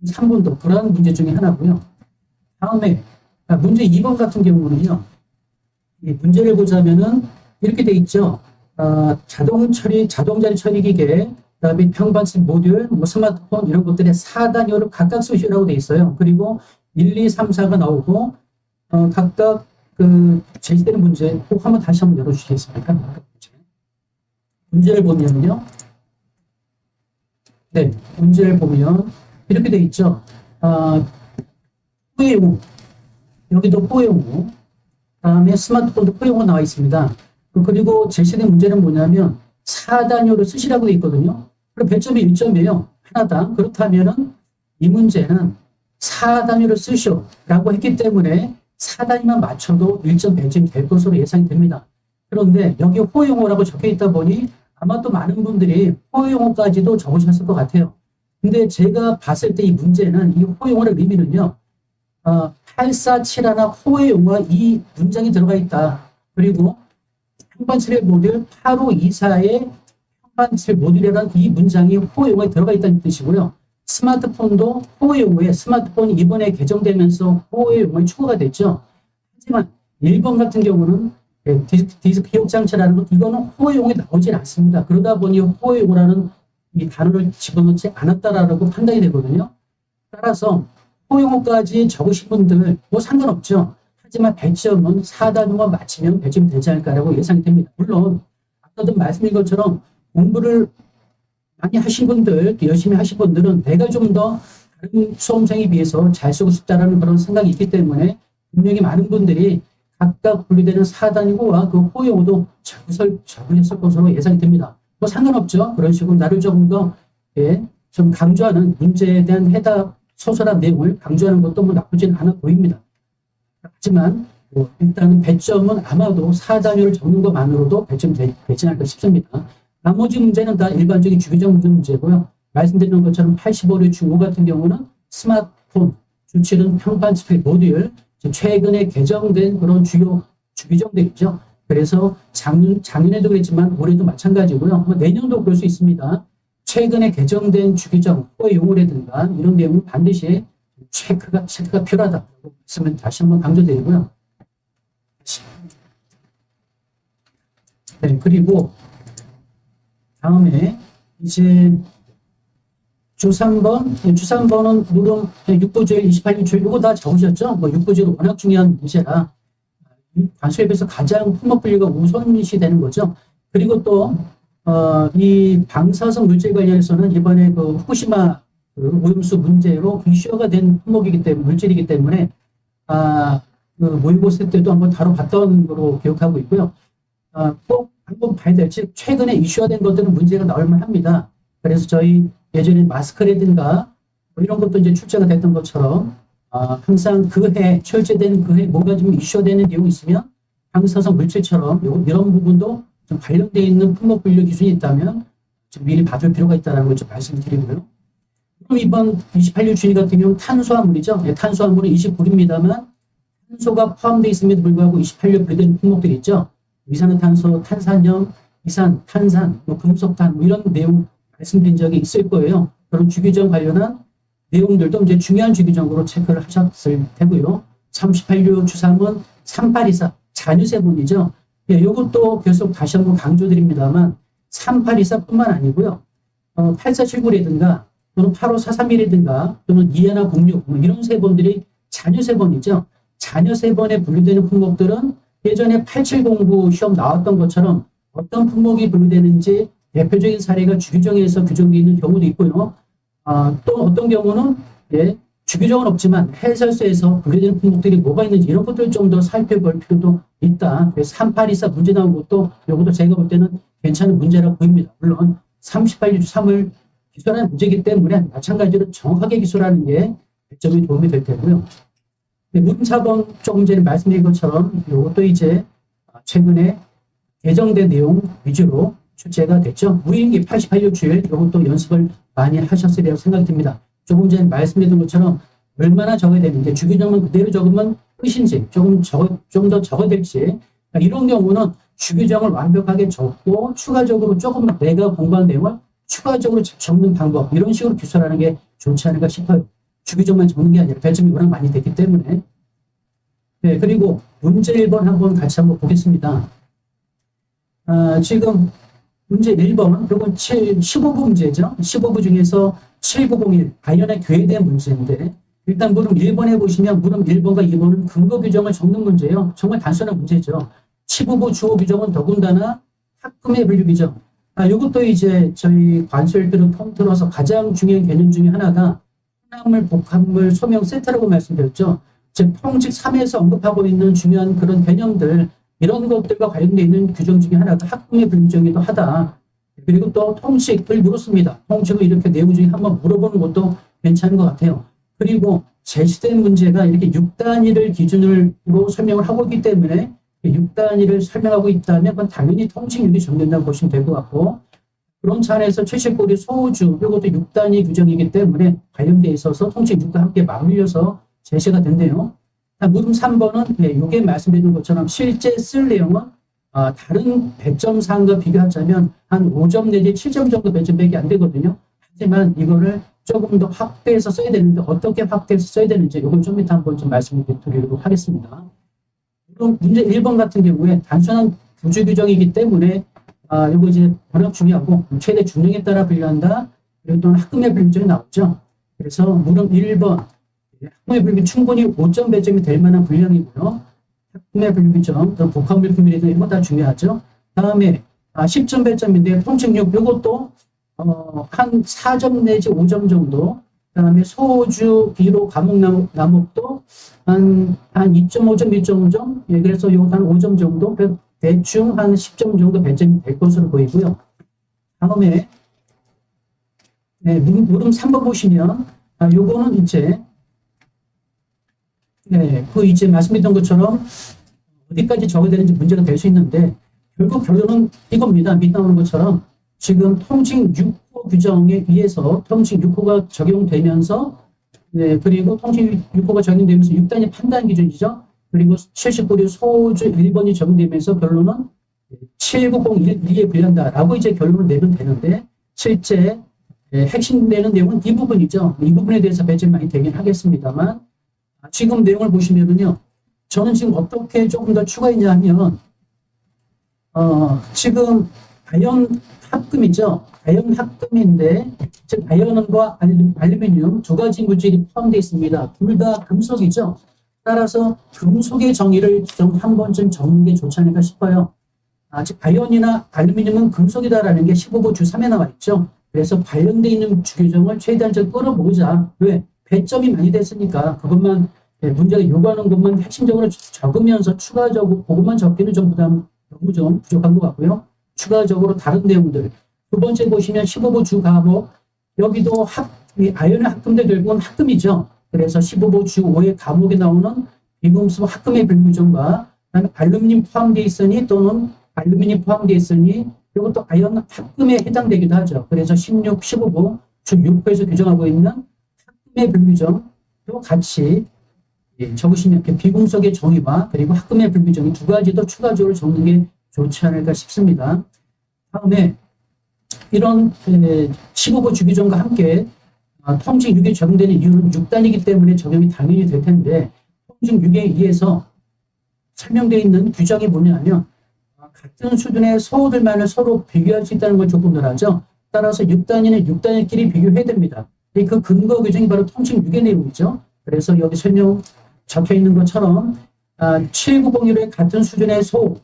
3번도 그러한 문제 중에 하나고요. 다음에 문제 2번 같은 경우는요. 이 문제를 보자면은 이렇게 돼 있죠. 자동자리 처리 기계, 그다음에 평반식 모듈, 스마트폰 이런 것들의 4단위로 각각 수시라고 돼 있어요. 그리고 1, 2, 3, 4가 나오고 각각 그 제시되는 문제 꼭 다시 한번 열어주시겠습니까? 문제를 보면요. 네, 문제를 보면 이렇게 돼 있죠. 포용호 여기도 포용호 다음에 스마트폰도 포용호 나와 있습니다. 그리고 제시된 문제는 뭐냐면 4단위로 쓰시라고 돼 있거든요. 그럼 배점이 1점이에요. 하나당. 그렇다면은 이 문제는 4단위로 쓰시오라고 했기 때문에 4단위만 맞춰도 1점 배점이 될 것으로 예상이 됩니다. 그런데 여기 호용호라고 적혀 있다 보니 아마 또 많은 분들이 호용호까지도 적으셨을 것 같아요. 근데 제가 봤을 때 이 문제는 이 호용호의 의미는요. 847 호의 용어가 이 문장이 들어가 있다. 그리고 평반칠의 모듈 8524의 평반칠 모듈이라는 이 문장이 호의 용어에 들어가 있다는 뜻이고요. 스마트폰도 호의 용어에 스마트폰이 이번에 개정되면서 호의 용어에 추가가 됐죠. 하지만 1번 같은 경우는 디스크 기억 장치라는 것 이거는 호의 용어에 나오질 않습니다. 그러다 보니 호의 용어라는 이 단어를 집어넣지 않았다라고 판단이 되거든요. 따라서 호용호까지 적으신 분들 뭐 상관없죠. 하지만 배점은 4단위만 맞히면 배점이 되지 않을까라고 예상이 됩니다. 물론 아까도 말씀드린 것처럼 공부를 많이 하신 분들, 열심히 하신 분들은 내가 좀 더 다른 수험생에 비해서 잘 쓰고 싶다라는 그런 생각이 있기 때문에 분명히 많은 분들이 각각 분류되는 4단위호와 그 호용호도 적으셨을 것으로 예상이 됩니다. 뭐 상관없죠. 그런 식으로 나를 조금 더 좀 강조하는 문제에 대한 해답 소설한 내용을 강조하는 것도 뭐 나쁘진 않아 보입니다. 하지만 일단은 배점은 아마도 4단위를 적는 것만으로도 배점이 되지 않을까 싶습니다. 나머지 문제는 다 일반적인 주기적 문제고요. 말씀드린 것처럼 85류 중5 같은 경우는 스마트폰, 주치는 평판 스펙 모듈, 최근에 개정된 그런 주요 주기정들이죠. 그래서 작년에도 그랬지만 올해도 마찬가지고요. 내년도 그럴 수 있습니다. 최근에 개정된 주기정, 용어라든가 이런 내용은 반드시 체크가 필요하다고 말씀을 다시 한번 강조드리고요. 네, 그리고 다음에 이제 주 3번은 물론 육부주의 28일 이거 다 적으셨죠? 뭐 육부주의가 워낙 중요한 문제라 관수협에서 가장 품목 분류가 우선시 되는 거죠. 그리고 또 이 방사성 물질 관련해서는 이번에 그 후쿠시마 오염수 문제로 이슈화가 된 품목이기 때문에 물질이기 때문에 그 모의고사 때도 한번 다뤄봤던 거로 기억하고 있고요. 꼭 한번 봐야 될지 최근에 이슈화된 것들은 문제가 나올 만합니다. 그래서 저희 예전에 마스크라든가 뭐 이런 것도 이제 출제가 됐던 것처럼 항상 그 해 출제된 그 해 뭔가 좀 이슈화되는 내용이 있으면 방사성 물질처럼 이런 부분도 좀 관련되어 있는 품목 분류 기준이 있다면 좀 미리 봐줄 필요가 있다는 걸 좀 말씀드리고요. 그럼 이번 28류 주의 같은 경우는 탄수화물이죠. 네, 탄수화물은 29입니다만 탄소가 포함되어 있음에도 불구하고 28류 분류된 품목들이 있죠. 이산화탄소, 탄산염, 이산, 탄산, 금속탄 이런 내용 말씀드린 적이 있을 거예요. 그런 주기정 관련한 내용들도 이제 중요한 주기적으로 체크를 하셨을 테고요. 38류 주삼은 3824 잔유세분이죠. 예, 이것도 계속 다시 한번 강조드립니다만 3824뿐만 아니고요. 8479라든가 또는 8543이라든가 또는 2106 이런 세번들이 잔유세번이죠. 잔여세번에 분류되는 품목들은 예전에 8709 시험 나왔던 것처럼 어떤 품목이 분류되는지 대표적인 사례가 주기정에서 규정되어 있는 경우도 있고요. 또 어떤 경우는 주기정은 없지만 해설서에서 분류되는 품목들이 뭐가 있는지 이런 것들을 좀 더 살펴볼 필요도 있다. 그래서 3824 문제 나온 것도 이것도 제가 볼 때는 괜찮은 문제라고 보입니다. 물론 38주 3을 기술하는 문제이기 때문에 마찬가지로 정확하게 기술하는 게 백점이 도움이 될 테고요. 물음 4번 조금 전에 말씀드린 것처럼 이것도 이제 최근에 개정된 내용 위주로 출제가 됐죠. 무인기 88류 주일 이것도 연습을 많이 하셨으리라고 생각이 듭니다. 조금 전에 말씀드린 것처럼 얼마나 적어야 되는지 주기정만 그대로 적으면 끝인지 좀 더 적어야 될지 이런 경우는 주기정을 완벽하게 적고 추가적으로 조금 내가 공부한 내용을 추가적으로 적는 방법 이런 식으로 기술하는 게 좋지 않을까 싶어요. 주기정만 적는 게 아니라 배점이 워낙 많이 됐기 때문에. 네, 그리고 문제 1번 같이 한번 보겠습니다. 지금 문제 1번, 이건 15부 문제죠. 15부 중에서 7901, 관련의 교회에 대한 문제인데, 일단 물음 1번에 보시면 물음 1번과 2번은 근거 규정을 적는 문제예요. 정말 단순한 문제죠. 15부 주어 규정은 더군다나 학금의 분류 규정. 이것도 이제 저희 관수일들을 통틀어서 가장 중요한 개념 중에 하나가 혼합물, 복합물, 소명 세트라고 말씀드렸죠. 즉 통칙 3에서 언급하고 있는 중요한 그런 개념들 이런 것들과 관련되어 있는 규정 중에 하나가 학금의 분류 규정이기도 하다. 그리고 또 통칙을 물었습니다. 통칙을 이렇게 내용 중에 한번 물어보는 것도 괜찮은 것 같아요. 그리고 제시된 문제가 이렇게 6단위를 기준으로 설명을 하고 있기 때문에 6단위를 설명하고 있다면 그건 당연히 통칙6이 적용된다고 보시면 될 것 같고 그런 차원에서 79리 소우주 이것도 6단위 규정이기 때문에 관련되어 있어서 통칙 6과 함께 맞물려서 제시가 된대요. 물음 3번은 이게 말씀드린 것처럼 실제 쓸 내용은 다른 배점 사항과 비교하자면 한 5점 내지 7점 정도 배점밖에 안 되거든요. 하지만 이거를 조금 더 확대해서 써야 되는데 어떻게 확대해서 써야 되는지 이걸 좀 이따 한번 좀 말씀을 드리도록 하겠습니다. 그럼 문제 1번 같은 경우에 단순한 부주 규정이기 때문에 이거 이제 워낙 중요하고 최대 중량에 따라 분류한다. 그리고 또는 학금의 분류점이 나오죠. 그래서 물음 1번 학금의 분류 충분히 5점 배점이 될 만한 분량이고요. 학금의 분류점, 또 복합물 분류도 이런 거 다 중요하죠. 다음에 10점 배점인데 통칙 6 이것도 한 4점 내지 5점 정도. 그다음에 소주 2로 과목남목도 한 2.5점, 2.5점. 예, 그래서 이것도 한 5점 정도. 대충 한 10점 정도 배점이 될 것으로 보이고요. 다음에 물음 3번 보시면 요거는 이제 그 이제 말씀드렸던 것처럼 어디까지 적어야 되는지 문제가 될 수 있는데 결국 결론은 이겁니다. 밑에 나오는 것처럼 지금 통칭 6호 규정에 의해서 통칭 6호가 적용되면서 그리고 통칭 6호가 적용되면서 6단위 판단 기준이죠. 그리고 79류 소주 1번이 적용되면서 결론은 79012에 불린다라고 이제 결론을 내면 되는데 실제 핵심되는 내용은 이 부분이죠. 이 부분에 대해서 배제를 많이 되긴 하겠습니다만 지금 내용을 보시면은요. 저는 지금 어떻게 조금 더 추가했냐 하면 지금 아연 합금이죠. 아연 합금인데 즉 아연과 알루미늄 두 가지 물질이 포함되어 있습니다. 둘 다 금속이죠. 따라서 금속의 정의를 좀 한 번쯤 적는 게 좋지 않을까 싶어요. 즉 아연이나 알루미늄은 금속이다라는 게 15부 주 3에 나와 있죠. 그래서 관련되어 있는 주규정을 최대한적으로 끌어보자. 왜? 배점이 많이 됐으니까 그것만 문제가 요구하는 것만 핵심적으로 적으면서 추가적으로 그것만 적기는 좀 너무 좀 부족한 것 같고요. 추가적으로 다른 내용들. 두 번째 보시면 15부 주 과목 여기도 아연의 합금도 결국은 합금이죠. 그래서 15부 주 5의 과목에 나오는 비금속 합금의 불규정과 그다음에 알루미늄 포함되어 있으니 또는 알루미늄 포함되어 있으니 이것도 아연 합금에 해당되기도 하죠. 그래서 16, 15부 주 6호에서 규정하고 있는 합금의 불규정도 같이 적으시면 비금속의 정의와 그리고 합금의 불규정이 두 가지도 추가적으로 적는 게 좋지 않을까 싶습니다. 다음에 이런 15부 주규정과 함께 통칭 6에 적용되는 이유는 6단이기 때문에 적용이 당연히 될 텐데 통칭 6에 의해서 설명되어 있는 규정이 뭐냐면 같은 수준의 소호들만을 서로 비교할 수 있다는 걸 조건으로 하죠. 따라서 6단위는 6단위끼리 비교해야 됩니다. 그 근거 규정이 바로 통칭 6의 내용이죠. 그래서 여기 설명 적혀 있는 것처럼 7901의 같은 수준의 소호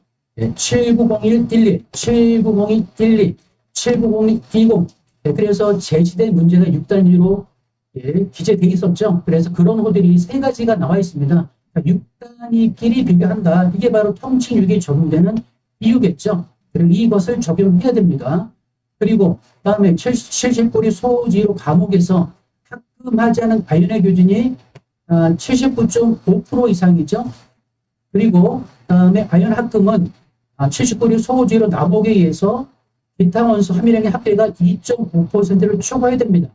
790112, 790112, 790120 그래서 제시된 문제가 6단위로 기재되어 있었죠. 그래서 그런 호들이 세 가지가 나와 있습니다. 6단위끼리 비교한다. 이게 바로 통칭 6에 적용되는 이유겠죠. 그리고 이것을 적용해야 됩니다. 그리고 다음에 79리 소지로 과목에서 합금하지 않은 아연의 교준이 79.5% 이상이죠. 그리고 다음에 아연 합금은 79리 소지로 나목에 의해서 기타 원소 함유량의 합계가 2.5%를 초과해야 됩니다.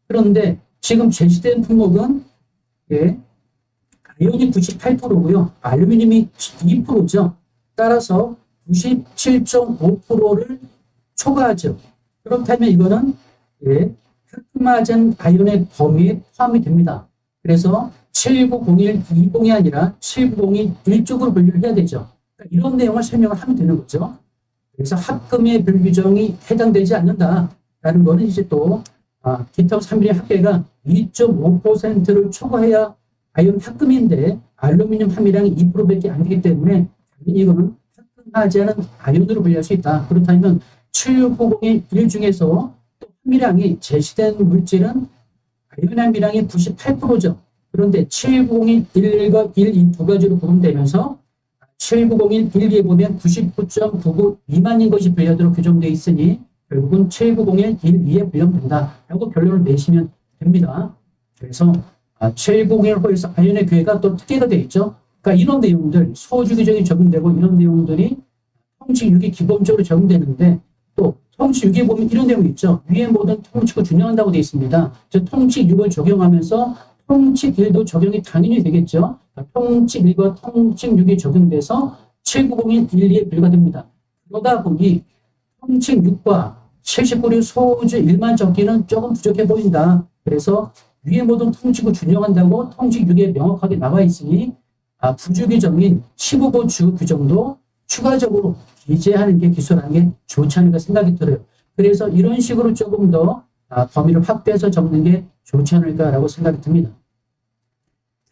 그런데 지금 제시된 품목은 아연이 98%고요. 알루미늄이 2%죠. 따라서 97.5%를 초과하죠. 그렇다면 이거는 합금하지 아연의 범위에 포함이 됩니다. 그래서 790120이 아니라 7901쪽으로 분류를 해야 되죠. 그러니까 이런 내용을 설명을 하면 되는 거죠. 그래서 합금의 불규정이 해당되지 않는다라는 거는 이제 또 기타 3일의 합계가 2.5%를 초과해야 아연 합금인데 알루미늄 함유량이 2%밖에 안 되기 때문에 당연히 이거는 합금하지 않은 아연으로 분류할 수 있다. 그렇다면 7901 중에서 또 함유량이 제시된 물질은 아연 함유량이 98%죠. 그런데 7901-1과 1, 이 두 가지로 구분되면서 7901-12에 보면 99.99 미만인 것이 분류하도록 규정되어 있으니 결국은 7901-12에 분류된다라고 결론을 내시면 됩니다. 그래서 7901호에서 아연의 교회가 또 특혜가 되어 있죠. 그러니까 이런 내용들, 소주 규정이 적용되고 이런 내용들이 통치 6이 기본적으로 적용되는데 또 통치 6에 보면 이런 내용이 있죠. 위에 모든 통치고 준용한다고 되어 있습니다. 즉 통치 6을 적용하면서 통치 1도 적용이 당연히 되겠죠. 통치 1과 통치 6이 적용돼서 7901-12에 분류가 됩니다. 그러다 보니 통치 6과 79류 소주 1만 적기는 조금 부족해 보인다. 그래서 위에 모든 통치고 준용한다고 통치 6에 명확하게 나와 있으니 부주 규정인 15부 주 규정도 추가적으로 기재하는 게 기술하는 게 좋지 않을까 생각이 들어요. 그래서 이런 식으로 조금 더 범위를 확대해서 적는 게 좋지 않을까라고 생각이 듭니다.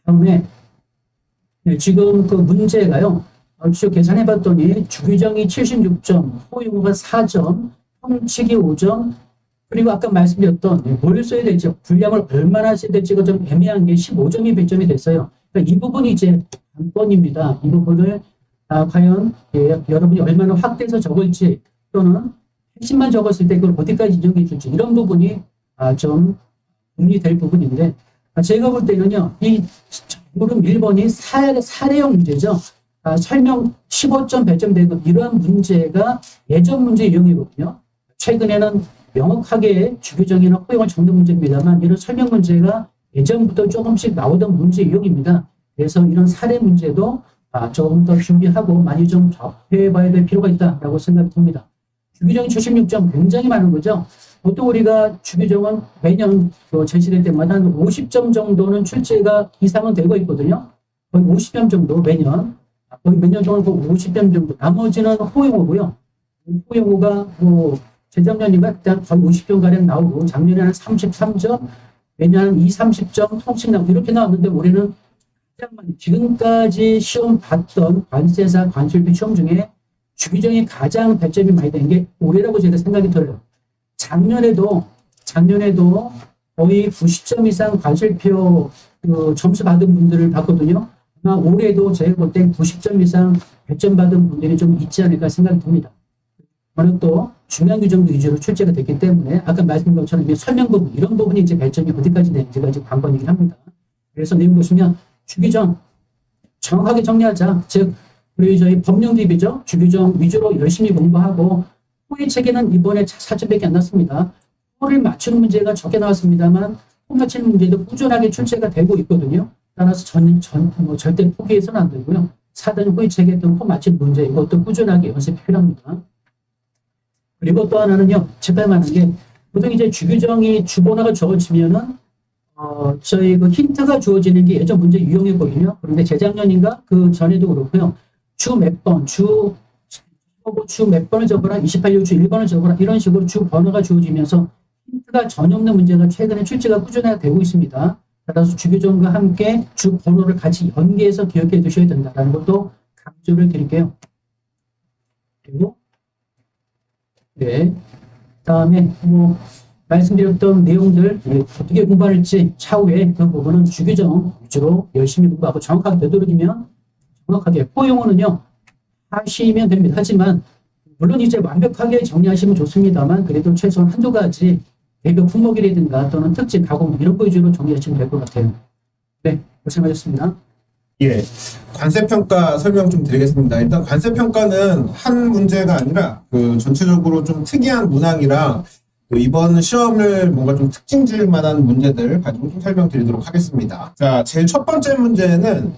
다음에 지금 그 문제가요. 계산해 봤더니 주규정이 76점, 호용어가 4점, 통치기 5점, 그리고 아까 말씀드렸던 뭘 써야 될지, 분량을 얼마나 써야 될지가 좀 애매한 게 15점이 배점이 됐어요. 그러니까 이 부분이 이제 관건입니다. 이 부분을 과연 여러분이 얼마나 확대해서 적을지 또는 핵심만 적었을 때 그걸 어디까지 인정해 줄지 이런 부분이 좀 고민이 될 부분인데 제가 볼 때는요, 이 물음 1번이 사례형 문제죠. 설명 15점, 100점 되고 이러한 문제가 예전 문제 유형이거든요. 최근에는 명확하게 주규정이나 허용을 적는 문제입니다만 이런 설명 문제가 예전부터 조금씩 나오던 문제 유형입니다. 그래서 이런 사례 문제도 조금 더 준비하고 많이 좀 접해봐야 될 필요가 있다라고 생각이 듭니다. 주규정 76점 굉장히 많은 거죠. 보통 우리가 주규정은 매년 제시될 때마다 한 50점 정도는 출제가 이상은 되고 있거든요. 거의 50점 정도 매년. 거의 몇 년 동안 50점 정도. 나머지는 호용호고요. 호용호가 재작년인가 그때 거의 50점 가량 나오고 작년에 한 33점, 매년 한 30점 통씩 나오고 이렇게 나왔는데 올해는 가장 많이 지금까지 시험 봤던 관세사 관술비 시험 중에 주규정이 가장 배점이 많이 된 게 올해라고 제가 생각이 들어요. 작년에도 거의 90점 이상 관술표 점수 받은 분들을 봤거든요. 아마 올해도 제가 볼 때 90점 이상 100점 받은 분들이 좀 있지 않을까 생각이 듭니다. 저는 또 중요한 규정도 위주로 출제가 됐기 때문에 아까 말씀드린 것처럼 이제 설명 부분 이런 부분이 이제 배점이 어디까지 되는지가 이제 관건이긴 합니다. 그래서 내용 보시면 주규정 정확하게 정리하자. 즉 우리 저희 법령 대비죠. 주규정 위주로 열심히 공부하고 호의 체계는 이번에 4점밖에 안 났습니다. 호를 맞추는 문제가 적게 나왔습니다만 호 맞추는 문제도 꾸준하게 출제가 되고 있거든요. 따라서 절대 포기해서는 안 되고요. 4단 호의 체계 또는 호 맞추는 문제 이것도 꾸준하게 연습이 필요합니다. 그리고 또 하나는요, 제가 말하는 게 보통 이제 주규정이 주번호가 적어지면은 저희 그 힌트가 주어지는 게 예전 문제 유형이거든요. 그런데 재작년인가 그 전에도 그렇고요. 주 몇 번, 주 몇 번을 적어라, 28일 주 1번을 적어라 이런 식으로 주 번호가 주어지면서 힌트가 전혀 없는 문제가 최근에 출제가 꾸준하게 되고 있습니다. 따라서 주규정과 함께 주 번호를 같이 연계해서 기억해 두셔야 된다는 것도 강조를 드릴게요. 그리고 네, 다음에 말씀드렸던 내용들 어떻게 공부할지 차후에 그 부분은 주규정 위주로 열심히 공부하고 정확하게 되도록이면 정확하게 포용어는요 하시면 됩니다. 하지만 물론 이제 완벽하게 정리하시면 좋습니다만 그래도 최소한 한두 가지 대표 품목이라든가 또는 특징, 가공 이런 거 위주로 정리하시면 될 것 같아요. 네, 고생하셨습니다. 예, 관세평가 설명 좀 드리겠습니다. 일단 관세평가는 한 문제가 아니라 전체적으로 좀 특이한 문항이랑 이번 시험을 뭔가 좀 특징질 만한 문제들 가지고 좀 설명드리도록 하겠습니다. 자, 제일 첫 번째 문제는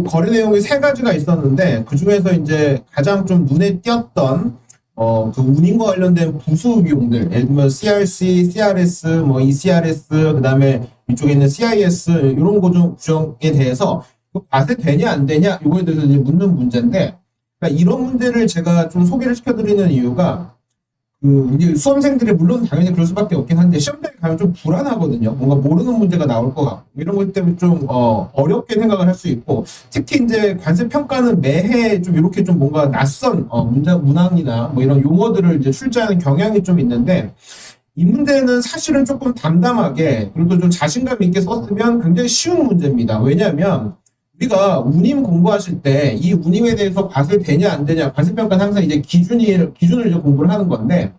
거래 내용이 3가지가 있었는데 그 중에서 이제 가장 좀 눈에 띄었던 그 운임과 관련된 부수 비용들, 예를 들면 CRC, CRS, ECRS, 그다음에 이쪽에 있는 CIS 이런 구정에 대해서 과세 되냐 안 되냐 이거에 대해서 이제 묻는 문제인데, 그러니까 이런 문제를 제가 좀 소개를 시켜드리는 이유가 이제 수험생들이 물론 당연히 그럴 수밖에 없긴 한데 시험장에 가면 좀 불안하거든요. 뭔가 모르는 문제가 나올 것 같고 이런 것 때문에 좀 어렵게 생각을 할 수 있고, 특히 이제 관세 평가는 매해 좀 이렇게 좀 뭔가 낯선 문항이나 이런 용어들을 이제 출제하는 경향이 좀 있는데, 이 문제는 사실은 조금 담담하게 그리고 좀 자신감 있게 썼으면 굉장히 쉬운 문제입니다. 왜냐하면 우리가 운임 공부하실 때 이 운임에 대해서 과세 되냐 안 되냐, 관세평가는 항상 이제 기준을 이제 공부를 하는 건데,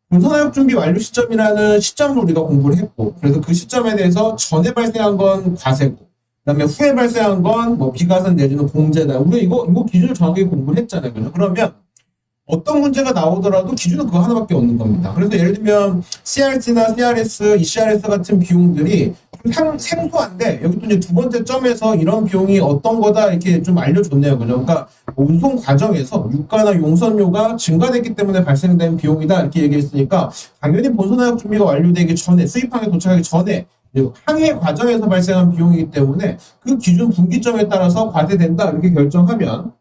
본선화역 준비 완료 시점이라는 시점을 우리가 공부를 했고, 그래서 그 시점에 대해서 전에 발생한 건 과세고, 그다음에 후에 발생한 건 비과세 내지는 공제다. 우리 이거 기준을 정확하게 공부를 했잖아요. 그죠? 그러면 어떤 문제가 나오더라도 기준은 그거 하나밖에 없는 겁니다. 그래서 예를 들면 CRC나 CRS, ECRS 같은 비용들이 좀 생소한데 여기 또 이제 두 번째 점에서 이런 비용이 어떤 거다 이렇게 좀 알려줬네요. 그죠? 그러니까 운송 과정에서 유가나 용선료가 증가됐기 때문에 발생된 비용이다 이렇게 얘기했으니까 당연히 본선화역 준비가 완료되기 전에, 수입항에 도착하기 전에 항해 과정에서 발생한 비용이기 때문에 그 기준 분기점에 따라서 과세된다 이렇게 결정하면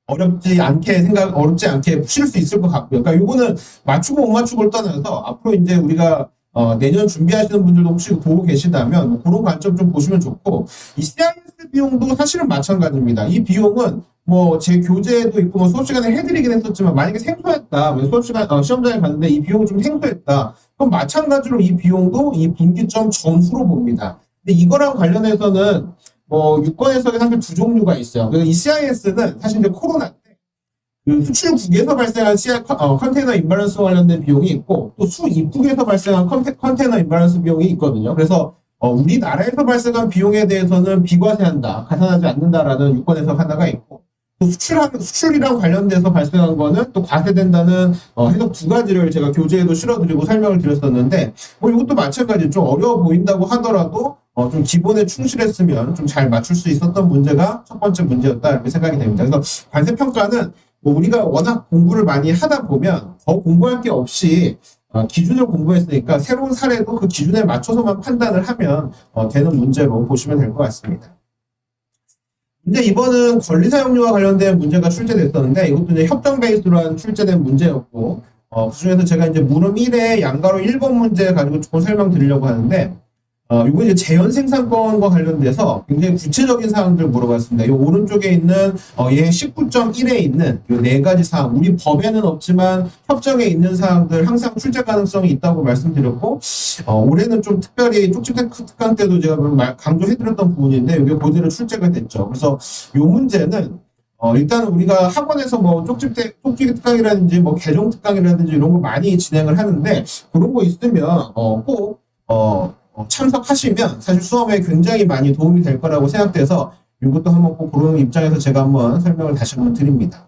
어렵지 않게 푸실 수 있을 것 같고요. 그러니까 요거는 맞추고 못 맞추고를 떠나서 앞으로 이제 우리가 내년 준비하시는 분들도 혹시 보고 계시다면 그런 관점 좀 보시면 좋고, 이 CIS 비용도 사실은 마찬가지입니다. 이 비용은 제 교재에도 있고 수업 시간에 해드리긴 했었지만 만약에 생소했다, 수업 시간 시험장에 갔는데 이 비용이 좀 생소했다, 그럼 마찬가지로 이 비용도 이 분기점 전후로 봅니다. 근데 이거랑 관련해서는 유권 해석에 사실 두 종류가 있어요. 그래서 이 CIS는 사실 이제 코로나 때 그 수출국에서 발생한 컨테이너 임밸런스와 관련된 비용이 있고 또 수입국에서 발생한 컨테이너 임밸런스 비용이 있거든요. 그래서 우리나라에서 발생한 비용에 대해서는 비과세한다, 가산하지 않는다라는 유권 해석 하나가 있고 또 수출이랑 관련돼서 발생한 거는 또 과세된다는 해석 두 가지를 제가 교재에도 실어드리고 설명을 드렸었는데 뭐 이것도 마찬가지 좀 어려워 보인다고 하더라도 좀 기본에 충실했으면 좀 잘 맞출 수 있었던 문제가 첫 번째 문제였다 이렇게 생각이 됩니다. 그래서 관세 평가는 뭐 우리가 워낙 공부를 많이 하다 보면 더 공부할 게 없이 기준을 공부했으니까 새로운 사례도 그 기준에 맞춰서만 판단을 하면 되는 문제로 보시면 될 것 같습니다. 근데 이번은 권리 사용료와 관련된 문제가 출제됐었는데 이것도 이제 협정 베이스로 한 출제된 문제였고 그중에서 제가 이제 물음 1의 양가로 1번 문제 가지고 조금 설명드리려고 하는데 이거 이제 재현 생산권과 관련돼서 굉장히 구체적인 사항들 물어봤습니다. 이 오른쪽에 있는 얘 19.1에 있는 이 네 가지 사항, 우리 법에는 없지만 협정에 있는 사항들 항상 출제 가능성이 있다고 말씀드렸고 올해는 좀 특별히 쪽집 특강 때도 제가 강조해드렸던 부분인데 이게 그대로 출제가 됐죠. 그래서 이 문제는 일단 우리가 학원에서 뭐 쪽집 특강이라든지 뭐 개정 특강이라든지 이런 거 많이 진행을 하는데 그런 거 있으면 꼭 참석하시면 사실 수업에 굉장히 많이 도움이 될 거라고 생각돼서 이것도 한번 꼭 그런 입장에서 제가 한번 설명을 다시 한번 드립니다.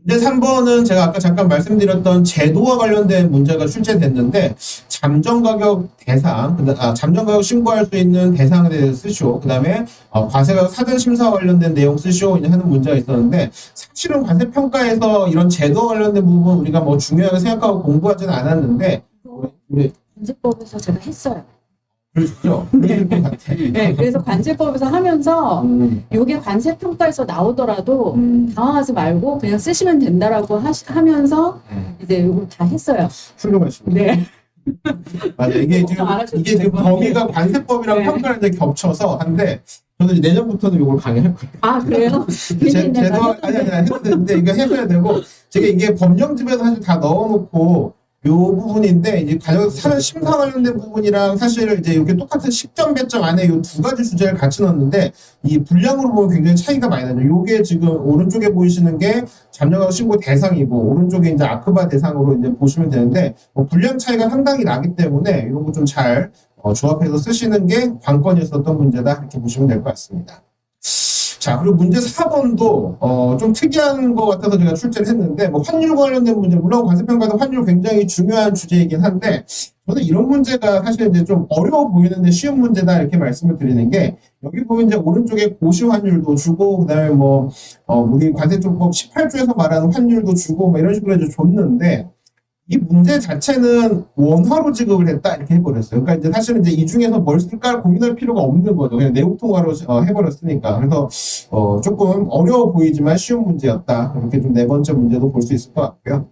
문제 3번은 제가 아까 잠깐 말씀드렸던 제도와 관련된 문제가 출제됐는데 잠정가격 신고할 수 있는 대상에 대해서 쓰시오. 그 다음에 과세가격 사전심사와 관련된 내용 쓰시오 하는 문제가 있었는데 사실은 과세평가에서 이런 제도와 관련된 부분 우리가 뭐 중요하게 생각하고 공부하지는 않았는데 우리 관세법에서 제가 했어요. 그렇죠. 그럴 것 같아. 네, 그래서 관세법에서 하면서 요게 관세평가에서 나오더라도 당황하지 말고 그냥 쓰시면 된다라고 하면서 이제 요걸 다 했어요. 훌륭하십니다. 네. 맞아. 이게 지금 범위가 관세법이랑 네. 평가를 이제 겹쳐서 한데 저는 이제 내년부터는 이걸 강의할 거예요. 아, 그래요? 제도 아니 해도 되는데 이거 해줘야 되고 제가 이게 법령집에도 사실 다 넣어놓고 요 부분인데 이제 가격 사전 심사 관련된 부분이랑 사실 이제 이렇게 똑같은 10점 배점 안에 요 두 가지 주제를 같이 넣었는데 이 분량으로 보면 굉장히 차이가 많이 나죠. 요게 지금 오른쪽에 보이시는 게 잠정가격 신고 대상이고 오른쪽에 이제 아크바 대상으로 이제 보시면 되는데 분량 차이가 상당히 나기 때문에 이런 거 좀 잘 조합해서 쓰시는 게 관건이었었던 문제다 이렇게 보시면 될 것 같습니다. 자, 그리고 문제 4번도 좀 특이한 것 같아서 제가 출제를 했는데 뭐 환율과 관련된 문제, 물론 관세평가도 환율 굉장히 중요한 주제이긴 한데 저는 이런 문제가 사실 이제 좀 어려워 보이는데 쉬운 문제다 이렇게 말씀을 드리는 게 여기 보면 이제 오른쪽에 고시 환율도 주고 그다음에 뭐 우리 관세조법 18조에서 말하는 환율도 주고 뭐 이런 식으로 이제 줬는데 이 문제 자체는 원화로 지급을 했다 이렇게 해버렸어요. 그러니까 이제 사실은 이제 이 중에서 뭘 쓸까 고민할 필요가 없는 거죠. 그냥 내국 통화로 해버렸으니까. 그래서 조금 어려워 보이지만 쉬운 문제였다. 이렇게 좀 네 번째 문제도 볼 수 있을 것 같고요.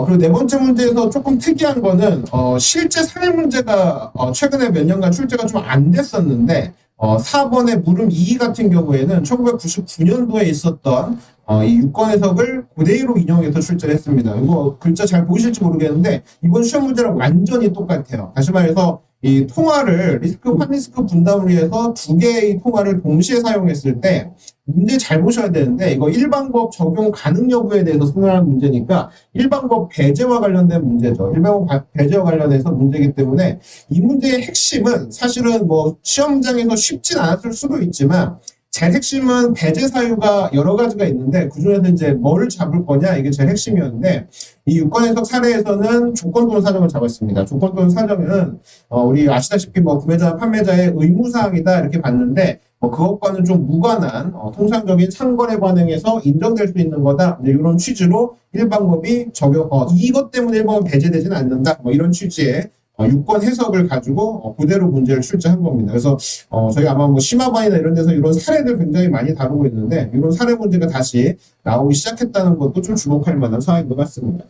그리고 네 번째 문제에서 조금 특이한 거는 실제 사례 문제가 최근에 몇 년간 출제가 좀 안 됐었는데 4번의 물음 2 같은 경우에는 1999년도에 있었던 이 유권 해석을 그대로 인용해서 출제를 했습니다. 이거 글자 잘 보이실지 모르겠는데 이번 시험 문제랑 완전히 똑같아요. 다시 말해서 이 통화를 환리스크 분담을 위해서 두 개의 통화를 동시에 사용했을 때 문제 잘 보셔야 되는데 이거 일반법 적용 가능 여부에 대해서 승인하는 문제니까 일반법 배제와 관련된 문제죠. 일반법 배제와 관련해서 문제이기 때문에 이 문제의 핵심은 사실은 뭐 시험장에서 쉽진 않았을 수도 있지만 제일 핵심은 배제 사유가 여러 가지가 있는데 그중에서 이제 뭘 잡을 거냐 이게 제일 핵심이었는데 이 유권 해석 사례에서는 조건 또는 사정을 잡았습니다. 조건 또는 사정은 우리 아시다시피 뭐 구매자와 판매자의 의무사항이다 이렇게 봤는데 그것과는 좀 무관한 통상적인 상거래 관행에서 인정될 수 있는 거다 이런 취지로 일반법이 적용 이것 때문에 일반법 배제되지는 않는다 뭐 이런 취지의 유권 해석을 가지고 그대로 문제를 출제한 겁니다. 그래서 저희 아마 뭐 심화반이나 이런 데서 이런 사례들 굉장히 많이 다루고 있는데 이런 사례 문제가 다시 나오기 시작했다는 것도 좀 주목할 만한 사항인 것 같습니다.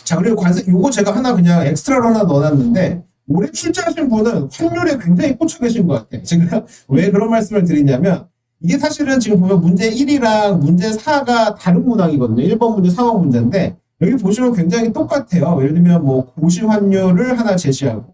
자, 그리고 관세 요거 제가 하나 그냥 엑스트라로 하나 넣어놨는데 올해 출제하신 분은 환율에 굉장히 꽂혀 계신 것 같아요. 제가 왜 그런 말씀을 드리냐면 이게 사실은 지금 보면 문제 1이랑 문제 4가 다른 문항이거든요. 1번 문제, 4번 문제인데 여기 보시면 굉장히 똑같아요. 예를 들면 뭐 고시 환율을 하나 제시하고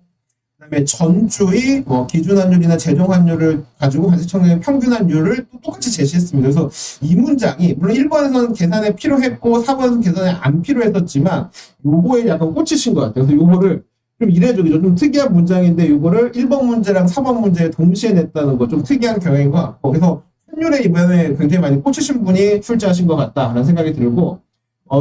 그다음에 전주의 뭐 기준 환율이나 재정 환율을 가지고 관세청의 평균 환율을 또 똑같이 제시했습니다. 그래서 이 문장이 물론 1번에서는 계산에 필요했고 4번에서는 계산에 안 필요했었지만 요거에 약간 꽂히신 것 같아요. 그래서 요거를 좀 이례적이죠. 좀 특이한 문장인데 요거를 1번 문제랑 4번 문제에 동시에 냈다는 거 좀 특이한 경향인 것 같고 그래서 환율에 이번에 굉장히 많이 꽂히신 분이 출제하신 것 같다라는 생각이 들고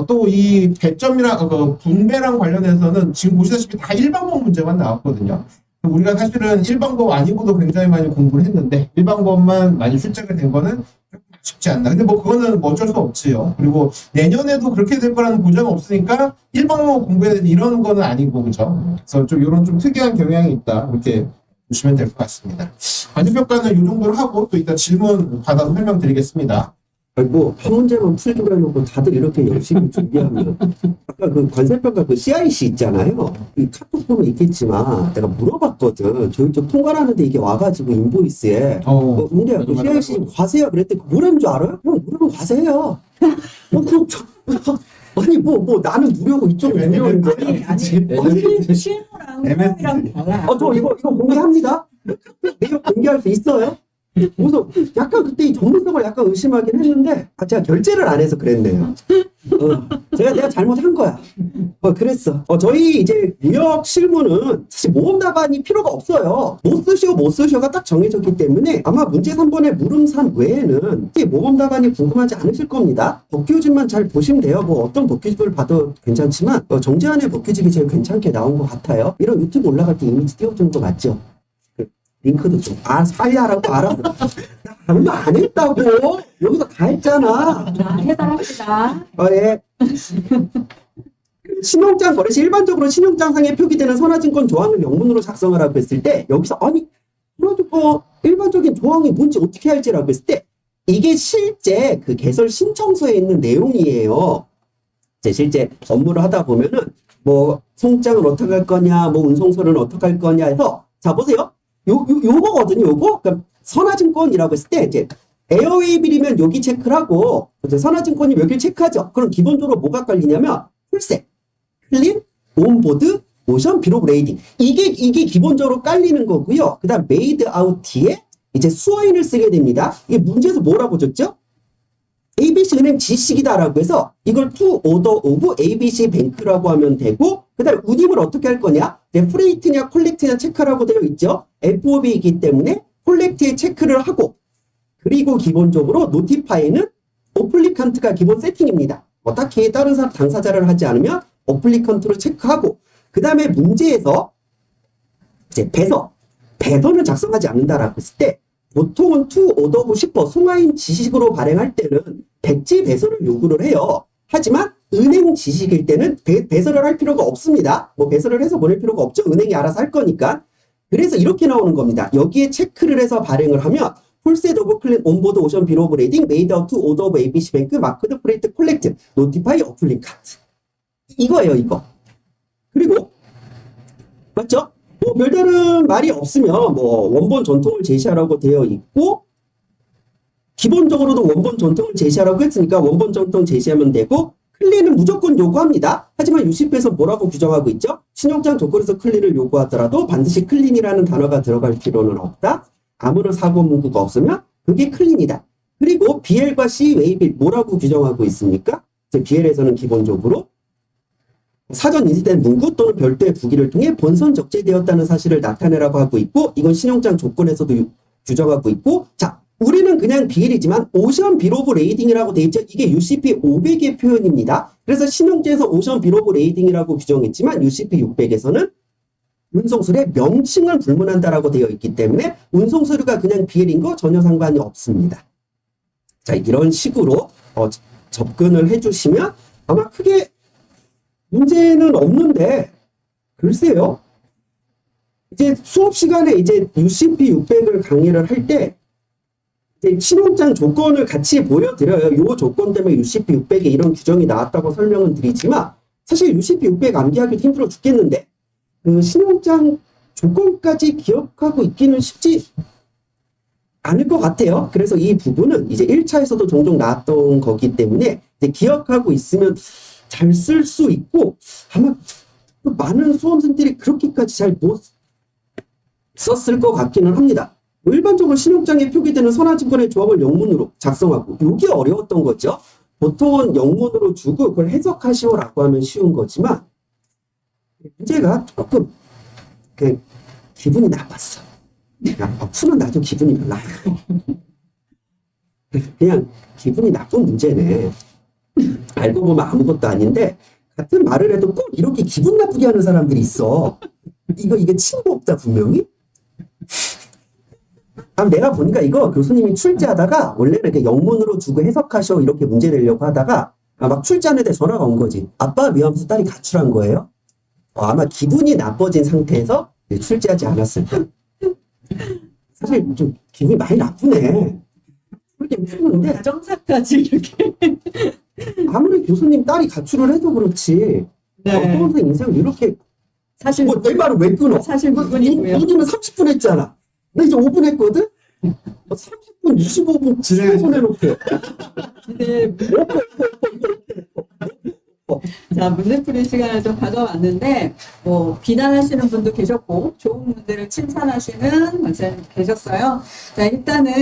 또 이 배점이랑 분배랑 관련해서는 지금 보시다시피 다 일반법 문제만 나왔거든요. 우리가 사실은 일반법 아니고도 굉장히 많이 공부를 했는데 일반법만 많이 출제가 된 거는 쉽지 않나. 근데 뭐 그거는 뭐 어쩔 수 없지요. 그리고 내년에도 그렇게 될 거라는 보장은 없으니까 일반법 공부해야 되는 이런 거는 아니고 그죠. 그래서 좀 이런 좀 특이한 경향이 있다. 이렇게 보시면 될 것 같습니다. 관세평가는 이 정도로 하고 또 이따 질문 받아서 설명드리겠습니다. 아니 한 문제만 풀기로 해놓고 다들 이렇게 열심히 준비하면 아까 그 관세평가 그 CIC 있잖아요. 이 카톡 보면 있겠지만 내가 물어봤거든. 저희 쪽 통과를 하는데 이게 와가지고 인보이스에 문제야. 그 CIC 좀 과세야 그랬더니 뭐라는 줄 알아요? 형 무료면 과세해요. 아니 뭐 나는 무료고 이쪽은 무료인 거야. 아니 실무랑 사업이랑 달라. 저 이거 공개합니다. 내용 공개할 수 있어요? 그래서 약간 그때 이 전문성을 약간 의심하긴 했는데 제가 결제를 안 해서 그랬네요. 내가 잘못한 거야. 그랬어. 저희 이제 무역 실무는 사실 모험 답안이 필요가 없어요. 못 쓰시오가 딱 정해졌기 때문에 아마 문제 3번의 물음 3 외에는 모험 답안이 궁금하지 않으실 겁니다. 법규집만 잘 보시면 돼요. 뭐 어떤 법규집을 봐도 괜찮지만 정재환의 법규집이 제일 괜찮게 나온 것 같아요. 이런 유튜브 올라갈 때 이미지 띄워주는 거 맞죠? 링크도 좀 살려라고 알았어. 나 아무 안 했다고. 여기서 다 했잖아. 해설합시다. 예. 신용장 거래시 일반적으로 신용장상에 표기되는 선화증권 조항을 영문으로 작성하라고 했을 때 여기서 아니 선화증권 일반적인 조항이 뭔지 어떻게 할지라고 했을 때 이게 실제 그 개설 신청서에 있는 내용이에요. 실제 업무를 하다 보면은 뭐 송장을 어떻게 할 거냐, 뭐 운송서는 어떻게 할 거냐 해서 자 보세요. 요거거든요, 요거. 그러니까 선화증권이라고 했을 때, 이제, 에어웨이빌이면 여기 체크를 하고, 이제 선화증권이 여기를 체크하죠. 그럼 기본적으로 뭐가 깔리냐면, 풀셋, 클린, 온보드, 모션, 비록 레이딩. 이게 기본적으로 깔리는 거고요. 그 다음, 메이드 아웃 뒤에, 이제 수어인을 쓰게 됩니다. 이게 문제에서 뭐라고 줬죠? ABC 은행 지식이다라고 해서 이걸 to order of ABC 뱅크라고 하면 되고 그 다음에 운임을 어떻게 할 거냐? 프레이트냐 콜렉트냐 체크라고 되어 있죠. FOB이기 때문에 콜렉트에 체크를 하고 그리고 기본적으로 노티파이는 어플리칸트가 기본 세팅입니다. 딱히 다른 당사자를 하지 않으면 어플리칸트로 체크하고 그 다음에 문제에서 이제 배서는 작성하지 않는다라고 했을 때 보통은 to order of shipper 송화인 지식으로 발행할 때는 백지 배설을 요구를 해요. 하지만 은행 지식일 때는 배설을 할 필요가 없습니다. 뭐 배설을 해서 보낼 필요가 없죠. 은행이 알아서 할 거니까. 그래서 이렇게 나오는 겁니다. 여기에 체크를 해서 발행을 하면 풀셋 오브 클린 온보드 오션 비로 오브 레이딩 메이드 아웃 투 오더 오브 ABC 뱅크 마크드 프레이트 콜렉트 노티파이 어플링 카트 이거예요 이거. 그리고 맞죠? 뭐 별다른 말이 없으면 뭐 원본 전통을 제시하라고 되어 있고 기본적으로도 원본 전통을 제시하라고 했으니까 원본 전통 제시하면 되고 클린은 무조건 요구합니다. 하지만 60배에서 뭐라고 규정하고 있죠? 신용장 조건에서 클린을 요구하더라도 반드시 클린이라는 단어가 들어갈 필요는 없다. 아무런 사고 문구가 없으면 그게 클린이다. 그리고 BL과 C 웨이빌 뭐라고 규정하고 있습니까? BL에서는 기본적으로 사전 인쇄된 문구 또는 별도의 부기를 통해 본선 적재되었다는 사실을 나타내라고 하고 있고 이건 신용장 조건에서도 규정하고 있고 자 우리는 그냥 BL이지만 오션 빌 오브 레이딩이라고 돼 있죠. 이게 UCP 500의 표현입니다. 그래서 신용제에서 오션 빌 오브 레이딩이라고 규정했지만 UCP 600에서는 운송서류의 명칭을 불문한다라고 되어 있기 때문에 운송서류가 그냥 BL인 거 전혀 상관이 없습니다. 자 이런 식으로 접근을 해주시면 아마 크게 문제는 없는데 글쎄요. 이제 수업 시간에 이제 UCP 600을 강의를 할 때 신용장 조건을 같이 보여드려요. 이 조건 때문에 UCP 600에 이런 규정이 나왔다고 설명은 드리지만 사실 UCP 600 암기하기도 힘들어 죽겠는데 그 신용장 조건까지 기억하고 있기는 쉽지 않을 것 같아요. 그래서 이 부분은 이제 1차에서도 종종 나왔던 거기 때문에 이제 기억하고 있으면 잘 쓸 수 있고 아마 많은 수험생들이 그렇게까지 잘 썼을 것 같기는 합니다. 일반적으로 신용장에 표기되는 선화증권의 조합을 영문으로 작성하고 이게 어려웠던 거죠. 보통은 영문으로 주고 그걸 해석하시오라고 하면 쉬운 거지만 문제가 조금 그냥 기분이 나빴어. 푸는 나도 기분이 별로 안 나빠. 그냥 기분이 나쁜 문제네. 알고 보면 아무것도 아닌데 같은 말을 해도 꼭 이렇게 기분 나쁘게 하는 사람들이 있어. 이게 친구 없다 분명히. 내가 보니까 이거 교수님이 출제하다가 원래는 이렇게 영문으로 주고 해석하셔 이렇게 문제 내려고 하다가 막 출제하는데 전화가 온 거지. 아빠 미워하면서 딸이 가출한 거예요. 아마 기분이 나빠진 상태에서 출제하지 않았을까. 사실 좀 기분이 많이 나쁘네. 그렇게 푸는데 가정사까지 이렇게. 아무리 교수님 딸이 가출을 해도 그렇지. 네. 수험생 인생을 이렇게 사실 내 말을 왜 끊어? 사실 부분이고요. 우리는 30분 했잖아. 나 이제 5분 했거든? 30분, 25분 지금 보내놓게. 네. 자, 문제풀이 시간을 좀 가져왔는데, 뭐, 비난하시는 분도 계셨고, 좋은 문제를 칭찬하시는 분들 계셨어요. 자, 일단은,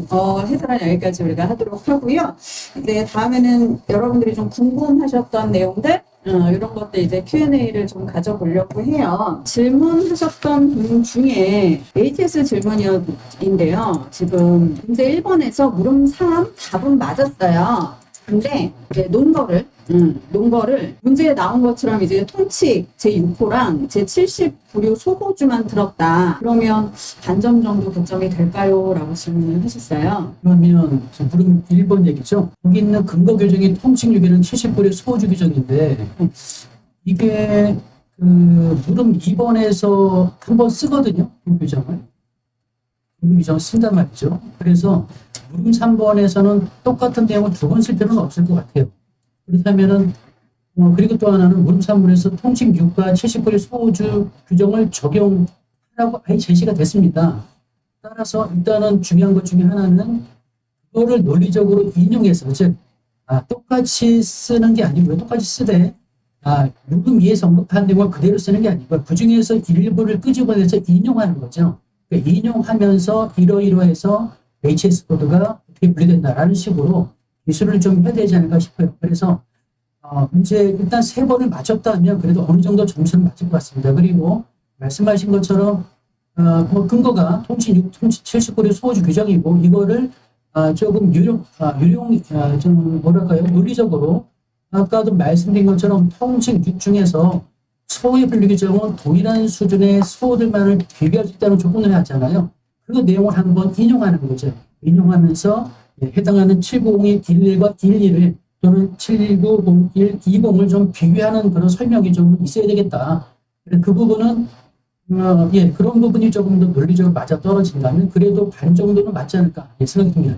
해설은 여기까지 우리가 하도록 하고요. 이제 다음에는 여러분들이 좀 궁금하셨던 내용들, 이런 것들 이제 Q&A를 좀 가져보려고 해요. 질문하셨던 분 중에 ATS 질문인데요. 지금 문제 1번에서 물음 3 답은 맞았어요. 근데 이제 논거를 문제에 나온 것처럼 이제 통칙 제6호랑 제70 소호주만 들었다. 그러면 반점 정도 교점이 될까요? 라고 질문을 하셨어요. 그러면 물음 1번 얘기죠. 여기 있는 근거 규정이 통칙 6에는 70불의 소호주 규정인데 이게 그 물음 2번에서 한번 쓰거든요. 그 규정을. 그 규정을 쓴단 말이죠. 그래서 물음 3번에서는 똑같은 내용을 두 번 쓸 필요는 없을 것 같아요. 그렇다면은 그리고 또 하나는 물음 3번에서 통칙 6과 70불의 소호주 규정을 적용하라고 아예 제시가 됐습니다. 따라서 일단은 중요한 것 중에 하나는 그거를 논리적으로 인용해서 즉 똑같이 쓰는 게 아니고요. 똑같이 쓰되 물음 2에서 언급한 내용을 그대로 쓰는 게 아니고 그 중에서 일부를 끄집어내서 인용하는 거죠. 그러니까 인용하면서 이러이러해서 HS 코드가 어떻게 분리된다라는 식으로 기술을 좀 해야 되지 않을까 싶어요. 그래서 문제 일단 3번을 맞췄다 하면 그래도 어느 정도 점수는 맞을 것 같습니다. 그리고 말씀하신 것처럼 뭐 근거가 통칙 6, 통칙 79의 소호주 규정이고 이거를 조금 좀 뭐랄까요 논리적으로 아까도 말씀드린 것처럼 통칙 6 중에서 소호의 분류 규정은 동일한 수준의 소호들만을 비교할 수 있다는 조건을 하잖아요. 그 내용을 한번 인용하는 거죠. 인용하면서 해당하는 79011과 11을 또는 79011, 20을 좀 비교하는 그런 설명이 좀 있어야 되겠다. 그 부분은 그런 부분이 조금 더 논리적으로 맞아 떨어진다면 그래도 반 정도는 맞지 않을까 생각이 듭니다.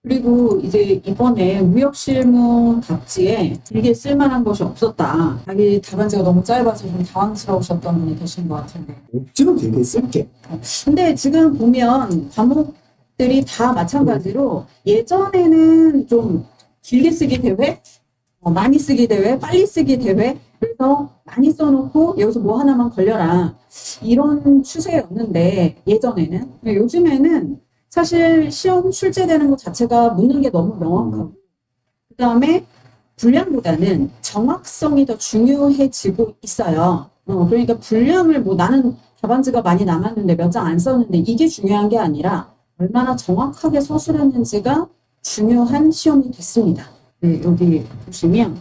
그리고 이제 이번에 무역실무 답지에 길게 쓸만한 것이 없었다. 자기 답안지가 너무 짧아서 좀 당황스러우셨던 분이 계신 것 같은데. 억지로 되게 쓸게. 근데 지금 보면 과목들이 다 마찬가지로 예전에는 좀 길게 쓰기 대회, 많이 쓰기 대회, 빨리 쓰기 대회, 그래서 많이 써놓고 여기서 뭐 하나만 걸려라. 이런 추세였는데 예전에는. 요즘에는 사실 시험 출제되는 것 자체가 묻는 게 너무 명확하고 그 다음에 분량보다는 정확성이 더 중요해지고 있어요. 그러니까 분량을 뭐 나는 답안지가 많이 남았는데 몇 장 안 썼는데 이게 중요한 게 아니라 얼마나 정확하게 서술했는지가 중요한 시험이 됐습니다. 네, 여기 보시면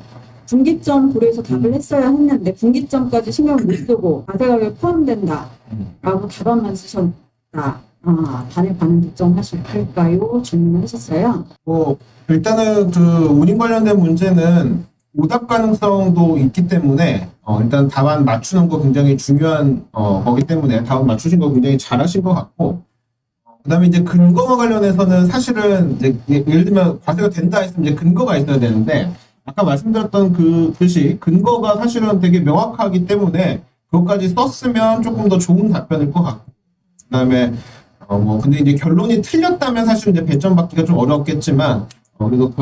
분기점 고려해서 답을 했어야 했는데 분기점까지 신경을 못 쓰고 과세가격에 포함된다 라고 답안만 쓰셨다. 단일 반응 결정하실까요? 질문을 하셨어요. 일단은 그 운임 관련된 문제는 오답 가능성도 있기 때문에 일단 답안 맞추는 거 굉장히 중요한 거기 때문에 답안 맞추신 거 굉장히 잘하신 것 같고 그다음에 이제 근거와 관련해서는 사실은 이제 예를 들면 과세가 된다 했으면 이제 근거가 있어야 되는데 아까 말씀드렸던 그 글씨 근거가 사실은 되게 명확하기 때문에 그것까지 썼으면 조금 더 좋은 답변일 것 같고 그다음에 근데 이제 결론이 틀렸다면 사실 이제 배점 받기가 좀 어렵겠지만 그래도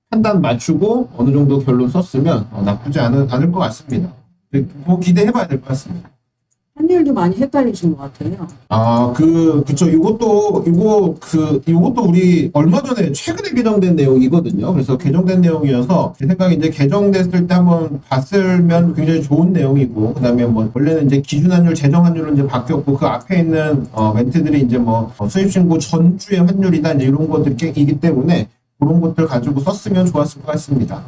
판단 맞추고 어느 정도 결론 썼으면 나쁘지 않을 것 같습니다. 뭐 기대해봐야 될 것 같습니다. 환율도 많이 헷갈리신 것 같아요. 그쵸. 이것도 우리 얼마 전에 최근에 개정된 내용이거든요. 그래서 개정된 내용이어서 제 생각에 이제 개정됐을 때 한번 봤으면 굉장히 좋은 내용이고, 그 다음에 뭐, 원래는 이제 기준환율, 재정환율은 이제 바뀌었고, 그 앞에 있는, 멘트들이 이제 뭐, 수입신고 전주의 환율이다, 이제 이런 것들이기 때문에 그런 것들 가지고 썼으면 좋았을 것 같습니다.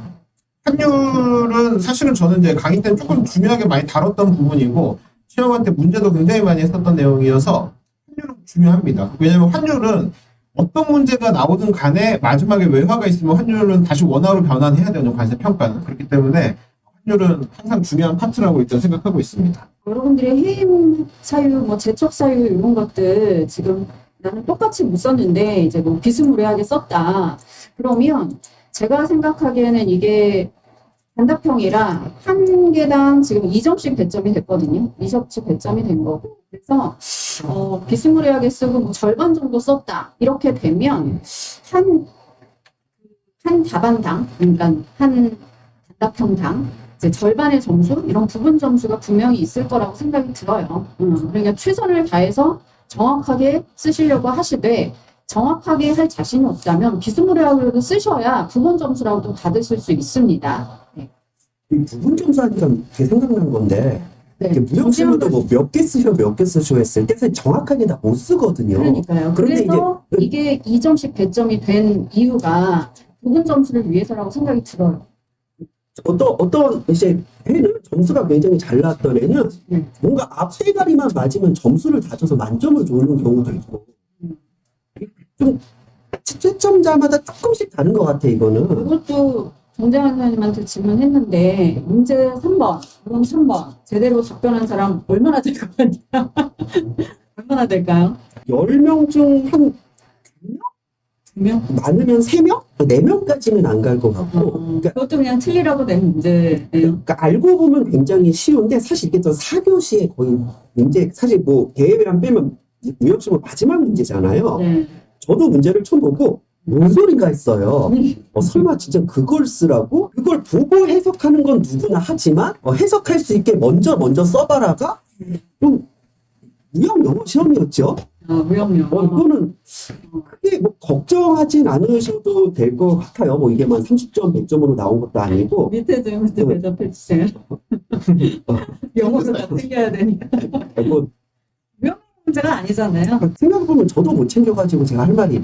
환율은 사실은 저는 이제 강의 때는 조금 중요하게 많이 다뤘던 부분이고, 시험한테 문제도 굉장히 많이 했었던 내용이어서 환율은 중요합니다. 왜냐하면 환율은 어떤 문제가 나오든 간에 마지막에 외화가 있으면 환율은 다시 원화로 변환해야 되는 관세 평가는. 그렇기 때문에 환율은 항상 중요한 파트라고 일단 생각하고 있습니다. 여러분들이 해임 사유, 뭐 제척 사유 이런 것들 지금 나는 똑같이 못 썼는데 이제 뭐 비스무리하게 썼다. 그러면 제가 생각하기에는 이게 단답형이라 한 개당 지금 2점씩 배점이 됐거든요. 2점씩 배점이 된 거고. 그래서 비스무리하게 쓰고 뭐 절반 정도 썼다. 이렇게 되면 한 답안당, 그러니까 한 단답형당 이제 절반의 점수 이런 부분 점수가 분명히 있을 거라고 생각이 들어요. 그러니까 최선을 다해서 정확하게 쓰시려고 하시되 정확하게 할 자신이 없다면 비스무리하게도 쓰셔야 부분 점수라도 받으실 수 있습니다. 네. 이 부분 점수하니까 이렇게 생각난 건데, 네. 이게 무역실무도 뭐 몇 개 쓰셔 했을 때 사실 정확하게 다 못 쓰거든요. 그러니까요. 그런데 그래서 이게 2점씩 배점이 된 이유가 부분 점수를 위해서라고 생각이 들어요. 어떤 이제 애는 점수가 굉장히 잘 나왔던 애는 뭔가 앞대가리만 맞으면 점수를 다 줘서 만점을 주는 경우도 있고, 좀 채점자마다 조금씩 다른 것 같아, 이거는. 그것도 정재환 선생님한테 질문했는데 문제 3번, 물음 3번 제대로 답변한 사람 얼마나 될 것 같냐? 얼마나 될까요? 10명 중 한 2명? 많으면 3명? 4명까지는 안 갈 것 같고. 그러니까, 그것도 그냥 틀리라고 낸 문제예요. 그러니까 알고 보면 굉장히 쉬운데 사실 이게 또 4교시에 거의 문제, 사실 뭐 대외배안 빼면 무역시험 마지막 문제잖아요. 네. 저도 문제를 처음 보고 뭔 소린가 했어요. 설마 진짜 그걸 쓰라고? 그걸 보고 해석하는 건 누구나 하지만 해석할 수 있게 먼저 써봐라가 좀 무역 영어 시험이었죠. 무역료. 이거는 크게 뭐 걱정하진 않으셔도 될 것 같아요. 뭐 이게 만 30점, 100점으로 나온 것도 아니고. 밑에 질문도 대답해 주세요. 영어도 다 챙겨야 되니까. 뭐 문제가 아니잖아요. 생각해보면 저도 못 챙겨가지고 제가 할 말이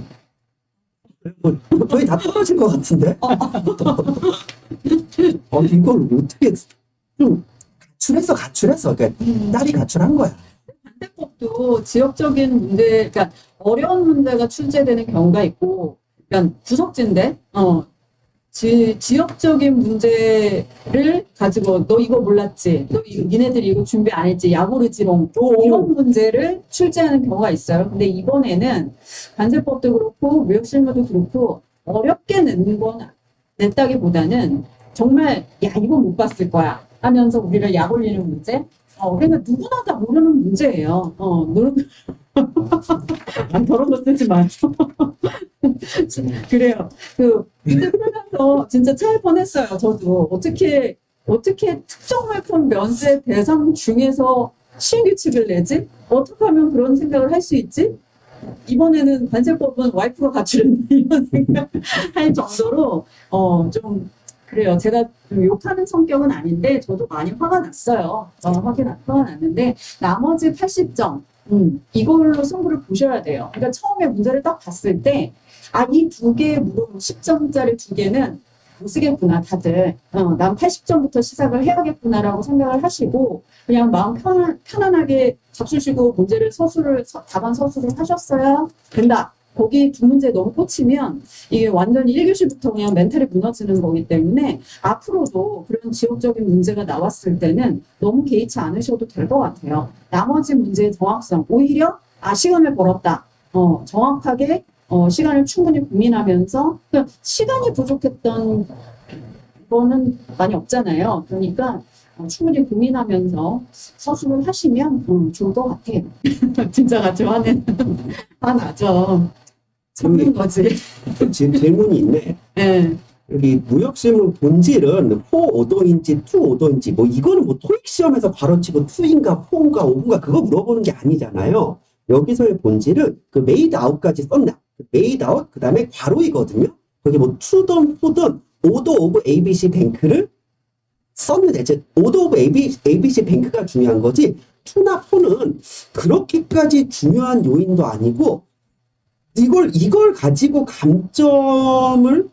뭐 저희 다 떨어질 것 같은데. 이걸 어떻게 좀 가출해서 그러니까 딸이 가출한 거야. 반대법도 지역적인 문제, 그러니까 어려운 문제가 출제되는 경우가 있고, 그러니까 구석진데, 지역적인 문제를 가지고 너 이거 몰랐지, 니네들이 이거 준비 안 했지, 야구르지롱 이런 문제를 출제하는 경우가 있어요. 근데 이번에는 관세법도 그렇고 무역실무도 그렇고 어렵게 냈다기보다는 정말 야 이거 못 봤을 거야 하면서 우리를 약올리는 문제. 그러니까 누구나 다 모르는 문제예요. 저런 거 쓰지 마요. 그래요. 문제 풀면서 진짜 차일 뻔했어요. 저도 어떻게 특정 물품 면세 대상 중에서 신규칙을 내지? 어떻게 하면 그런 생각을 할 수 있지? 이번에는 관세법은 와이프가 가출했나 이런 생각을 할 정도로 좀 그래요. 제가 욕하는 성격은 아닌데 저도 많이 화가 났어요. 화가 났는데 나머지 80점 이걸로 승부를 보셔야 돼요. 그러니까 처음에 문제를 딱 봤을 때 이 두 개의 물음 10점짜리 두 개는 못 쓰겠구나 다들. 난 80점부터 시작을 해야겠구나라고 생각을 하시고 그냥 마음 편안하게 잡수시고 문제를 답안 서술을 하셨어야 된다. 거기 두 문제 너무 꽂히면 이게 완전히 1교시부터 그냥 멘탈이 무너지는 거기 때문에 앞으로도 그런 지역적인 문제가 나왔을 때는 너무 개의치 않으셔도 될 것 같아요. 나머지 문제의 정확성, 오히려 시간을 벌었다. 정확하게 시간을 충분히 고민하면서 그러니까 시간이 부족했던 거는 많이 없잖아요. 그러니까 충분히 고민하면서 서술을 하시면 좋을 것 같아요. 진짜 같이 화나죠. 참는 거지. 질문이 있네. 네. 여기 무역실무 본질은 4 오더인지 2 오더인지 뭐 이거는 뭐 토익 시험에서 가로치고 2인가 4인가 5인가 그거 물어보는 게 아니잖아요. 여기서의 본질은 그 메이드 아웃까지 썼나? 메이드 아웃 그다음에 괄호이거든요. 거기 뭐 2든 4든 오더 오브 ABC 뱅크를 썼는데 즉 오더 오브 ABC 뱅크가 중요한 거지 2나 4는 그렇게까지 중요한 요인도 아니고 이걸 가지고 감점을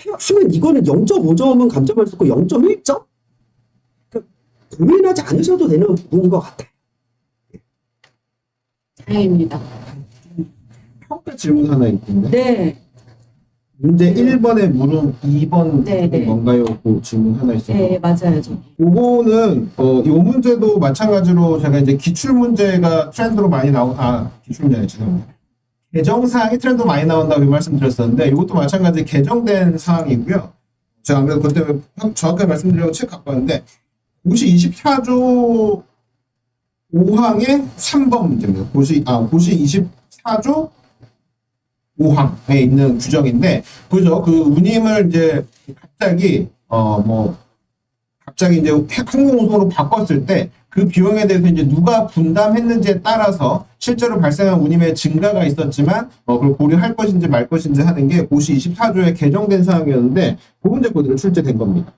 하면 이거는 0.5점은 감점할 수 있고 0.1점? 그러니까 고민하지 않으셔도 되는 부분인 것 같아요. 다행입니다. 평가 질문 하나 있는데 네. 문제 1번에 물음 2번 네, 네. 뭔가요? 그 질문 하나 있어서 네, 맞아요. 저. 요거는 요 문제도 마찬가지로 제가 이제 기출 문제가 트렌드로 많이 기출 문제는 지금 개정 사항이 트렌드로 많이 나온다고 말씀드렸었는데 이것도 마찬가지 개정된 사항이고요. 제가 아무래도 그것 때문에 정확하게 말씀드리려고 책 갖고 왔는데 고시 24조 5항의 3번 문제입니다. 고시 24조 5항에 있는 규정인데 그죠? 그 운임을 이제 갑자기 갑자기 이제 항공우선으로 바꿨을 때 그 비용에 대해서 이제 누가 분담했는지에 따라서 실제로 발생한 운임의 증가가 있었지만 그걸 고려할 것인지 말 것인지 하는 게 고시 24조에 개정된 사항이었는데 그 문제 그대로 출제된 겁니다.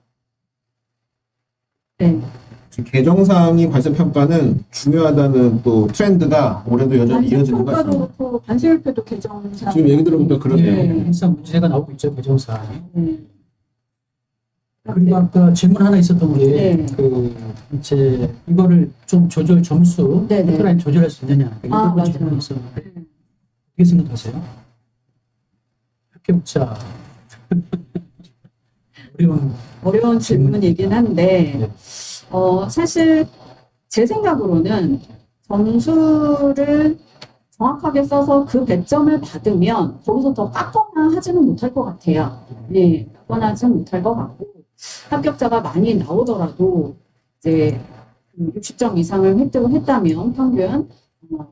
네. 개정 사항이 관세 평가는 중요하다는 또 트렌드가 올해도 여전히 이어지는 것 평가도 같습니다. 그렇고 관세율표도 개정 사항. 지금 얘기 들어보니까 그러네요. 네. 항상 문제가 나오고 있죠, 개정사항이. 네. 그리고 아까 질문 하나 있었던 게, 네. 이제 이거를 좀 점수, 네, 네. 오프라인 조절할 수 있느냐. 이런 맞아요. 질문이 있었는데, 어떻게 생각하세요? 학교자 어려운 질문이긴 한데, 네. 사실 제 생각으로는 점수를 정확하게 써서 그 100점을 받으면 거기서 더 깎거나 하지는 못할 것 같아요. 네, 깎거나 하지는 못할 것 같고, 합격자가 많이 나오더라도 이제 60점 이상을 획득을 했다면 평균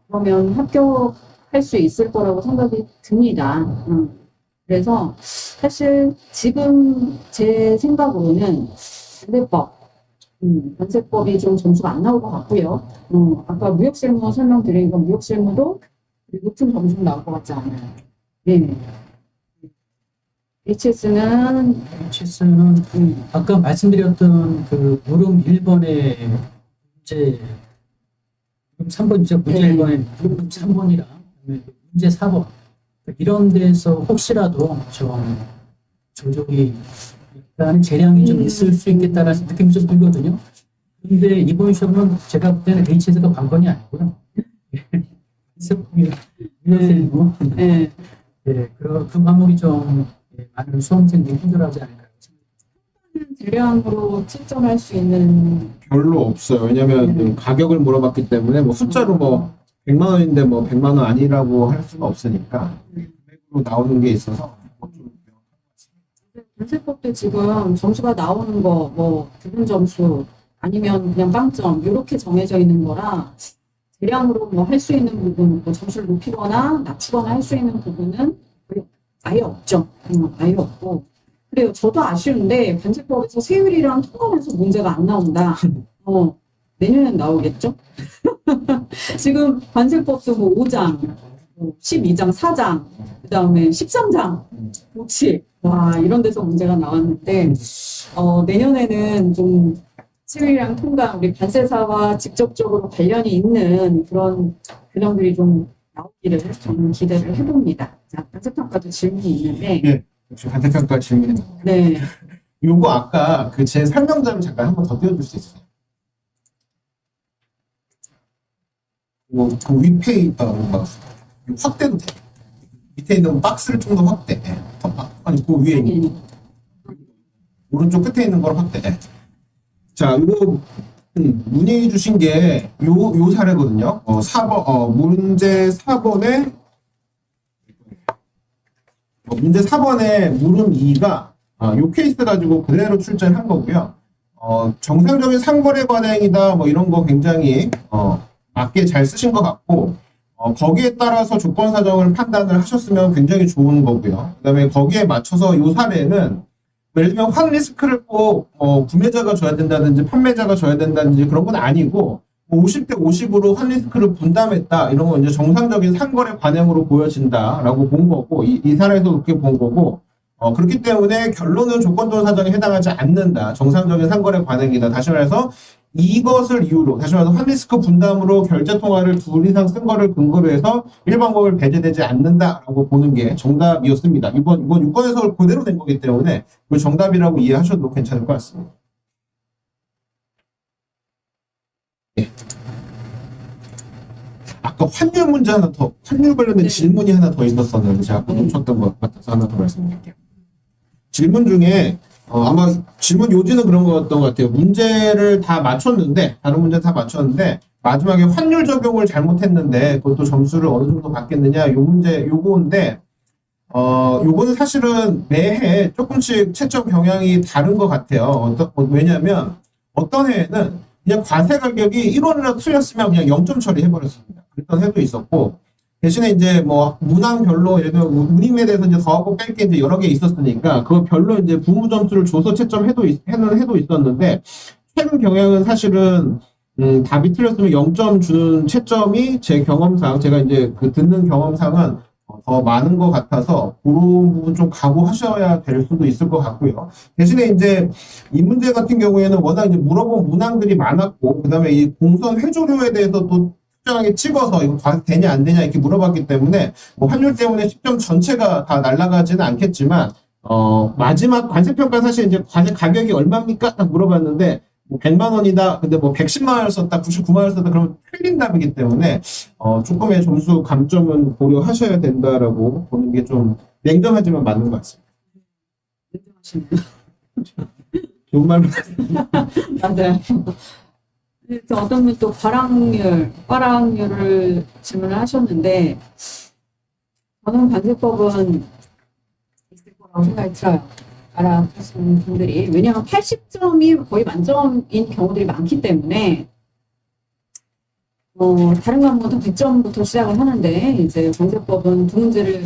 그러면 합격할 수 있을 거라고 생각이 듭니다. 그래서 사실 지금 제 생각으로는 관세법이 좀 점수가 안 나올 것 같고요. 아까 무역실무 설명드린 건 무역실무도 높은 점수가 나올 것 같지 않아요. 네. HS는 아까 말씀드렸던 그 물음 1번의 문제, 물음 3번 문제 네. 1번의 물음 3번이랑 문제 4번 이런 데서 혹시라도 좀 조정이 약간 재량이 좀 있을 수 있겠다라는 느낌이 좀 들거든요. 근데 이번 시험은 제가 볼 때는 HS가 관건이 아니고요. 네. 네, 그 과목이 좀 많은 수험생들이 힘들어하지 않을까. 대량으로 측정할 수 있는 별로 없어요. 왜냐면 그 가격을 물어봤기 때문에 뭐 숫자로 뭐 100만 원인데 뭐 100만 원 아니라고 할 수가 없으니까 금액으로 나오는 게 있어서 좀 관세법도 지금 점수가 나오는 거 뭐 기본 점수 아니면 그냥 빵점 이렇게 정해져 있는 거라 대량으로 뭐 할 수 있는 부분, 뭐 점수를 높이거나 낮추거나 할 수 있는 부분은 아예 없죠. 아예 없고. 그래요. 저도 아쉬운데 관세법에서 세율이랑 통과해서 문제가 안 나온다. 내년엔 나오겠죠? 지금 관세법도 뭐 5장, 12장, 4장, 그 다음에 13장, 57. 와, 이런 데서 문제가 나왔는데, 내년에는 좀 세율이랑 통과, 우리 관세사와 직접적으로 관련이 있는 그런 규정들이 좀 나오기를 저는 기대를 해봅니다. 자, 관세평가도 질문이 있는데, 예, 역시 관세평가 질문이 네. 요거 아까 그 제 설명자를 잠깐 한 번 더 띄워줄 수 있으세요? 그 윗페이 확대도 돼. 밑에 있는 박스를 좀 더 확대. 아니 그 위에 있는 오른쪽 끝에 있는 걸 확대. 자, 이거 문의 주신 게 요 사례거든요. 4번 문제 4번에 문제 4번에 물음 2가 요 케이스 가지고 그대로 출제한 거고요. 정상적인 상거래 관행이다 뭐 이런 거 굉장히 맞게 잘 쓰신 것 같고 거기에 따라서 조건 사정을 판단을 하셨으면 굉장히 좋은 거고요. 그다음에 거기에 맞춰서 이 사례는 예를 들면 환 리스크를 꼭 구매자가 져야 된다든지 판매자가 져야 된다든지 그런 건 아니고 50대 50으로 환 리스크를 분담했다 이런 건 이제 정상적인 상거래 관행으로 보여진다라고 본 거고 이 사례에서 그렇게 본 거고 그렇기 때문에 결론은 조건도로 사정에 해당하지 않는다. 정상적인 상거래 관행이다. 다시 말해서 이것을 이유로 다시 말해서 환 리스크 분담으로 결제 통화를 둘 이상 쓴 거를 근거로 해서 일반법을 배제되지 않는다라고 보는 게 정답이었습니다. 이번 유권 해석을 그대로 낸 거기 때문에 그 정답이라고 이해하셔도 괜찮을 것 같습니다. 예. 아까 환율 문제 하나 더, 환율 관련된 네. 질문이 하나 더 있었었는데 제가 아까 놓쳤던 것 같아서 하나 더 말씀드릴게요. 질문 중에 아마 질문 요지는 그런 거였던 것 같아요. 문제를 다 맞췄는데 다른 문제 다 맞췄는데 마지막에 환율 적용을 잘못했는데 그것도 점수를 어느 정도 받겠느냐 요 문제 요거인데 요거는 사실은 매해 조금씩 채점 경향이 다른 것 같아요. 왜냐하면 어떤 해에는 그냥 과세 가격이 1원이라도 틀렸으면 그냥 0점 처리해버렸습니다. 그랬던 해도 있었고 대신에 이제 뭐 문항별로 예를 들어 운임에 대해서 이제 더하고 뺄 게 이제 여러 개 있었으니까 그거 별로 이제 부무 점수를 줘서 채점해도 해도 있었는데 최근 경향은 사실은 답이 틀렸으면 0점 주는 채점이 제 경험상 제가 이제 그 듣는 경험상은 더 많은 것 같아서 그런 부분 좀 각오하셔야 될 수도 있을 것 같고요. 대신에 이제 이 문제 같은 경우에는 워낙 이제 물어본 문항들이 많았고 그다음에 이 공선 회조료에 대해서 또 특정하게 찍어서 이거 되냐 안 되냐 이렇게 물어봤기 때문에 뭐 환율 때문에 10점 전체가 다 날아가지는 않겠지만 마지막 관세평가 사실 이제 관세 가격이 얼마입니까? 딱 물어봤는데 뭐 100만 원이다. 근데 뭐 110만 원을 썼다, 99만 원을 썼다. 그러면 틀린 답이기 때문에 조금의 점수 감점은 고려하셔야 된다라고 보는 게 좀 냉정하지만 맞는 것 같습니다. 좋은 말로 맞아요. 또 어떤 분 또 과락률을 질문을 하셨는데, 저는 관세법은 있을 거라고 생각이 들어요. 과락하시는 분들이. 왜냐하면 80점이 거의 만점인 경우들이 많기 때문에, 다른 과목은 100점부터 시작을 하는데, 이제 관세법은 두 문제를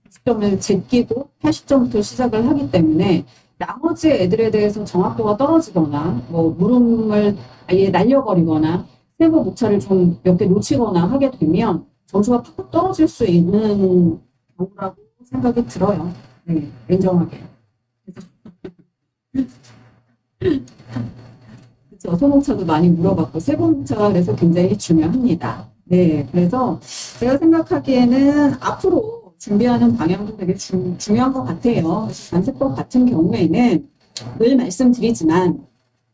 90점을 제끼고 80점부터 시작을 하기 때문에, 나머지 애들에 대해서 정확도가 떨어지거나, 뭐, 물음을 아예 날려버리거나, 세부 목차를 좀 몇 개 놓치거나 하게 되면, 점수가 팍팍 떨어질 수 있는 경우라고 생각이 들어요. 네, 냉정하게. 그렇죠. 소목차도 많이 물어봤고, 세부목차가 그래서 굉장히 중요합니다. 네, 그래서 제가 생각하기에는 앞으로 준비하는 방향도 되게 중요한 것 같아요. 관세법 같은 경우에는 늘 말씀드리지만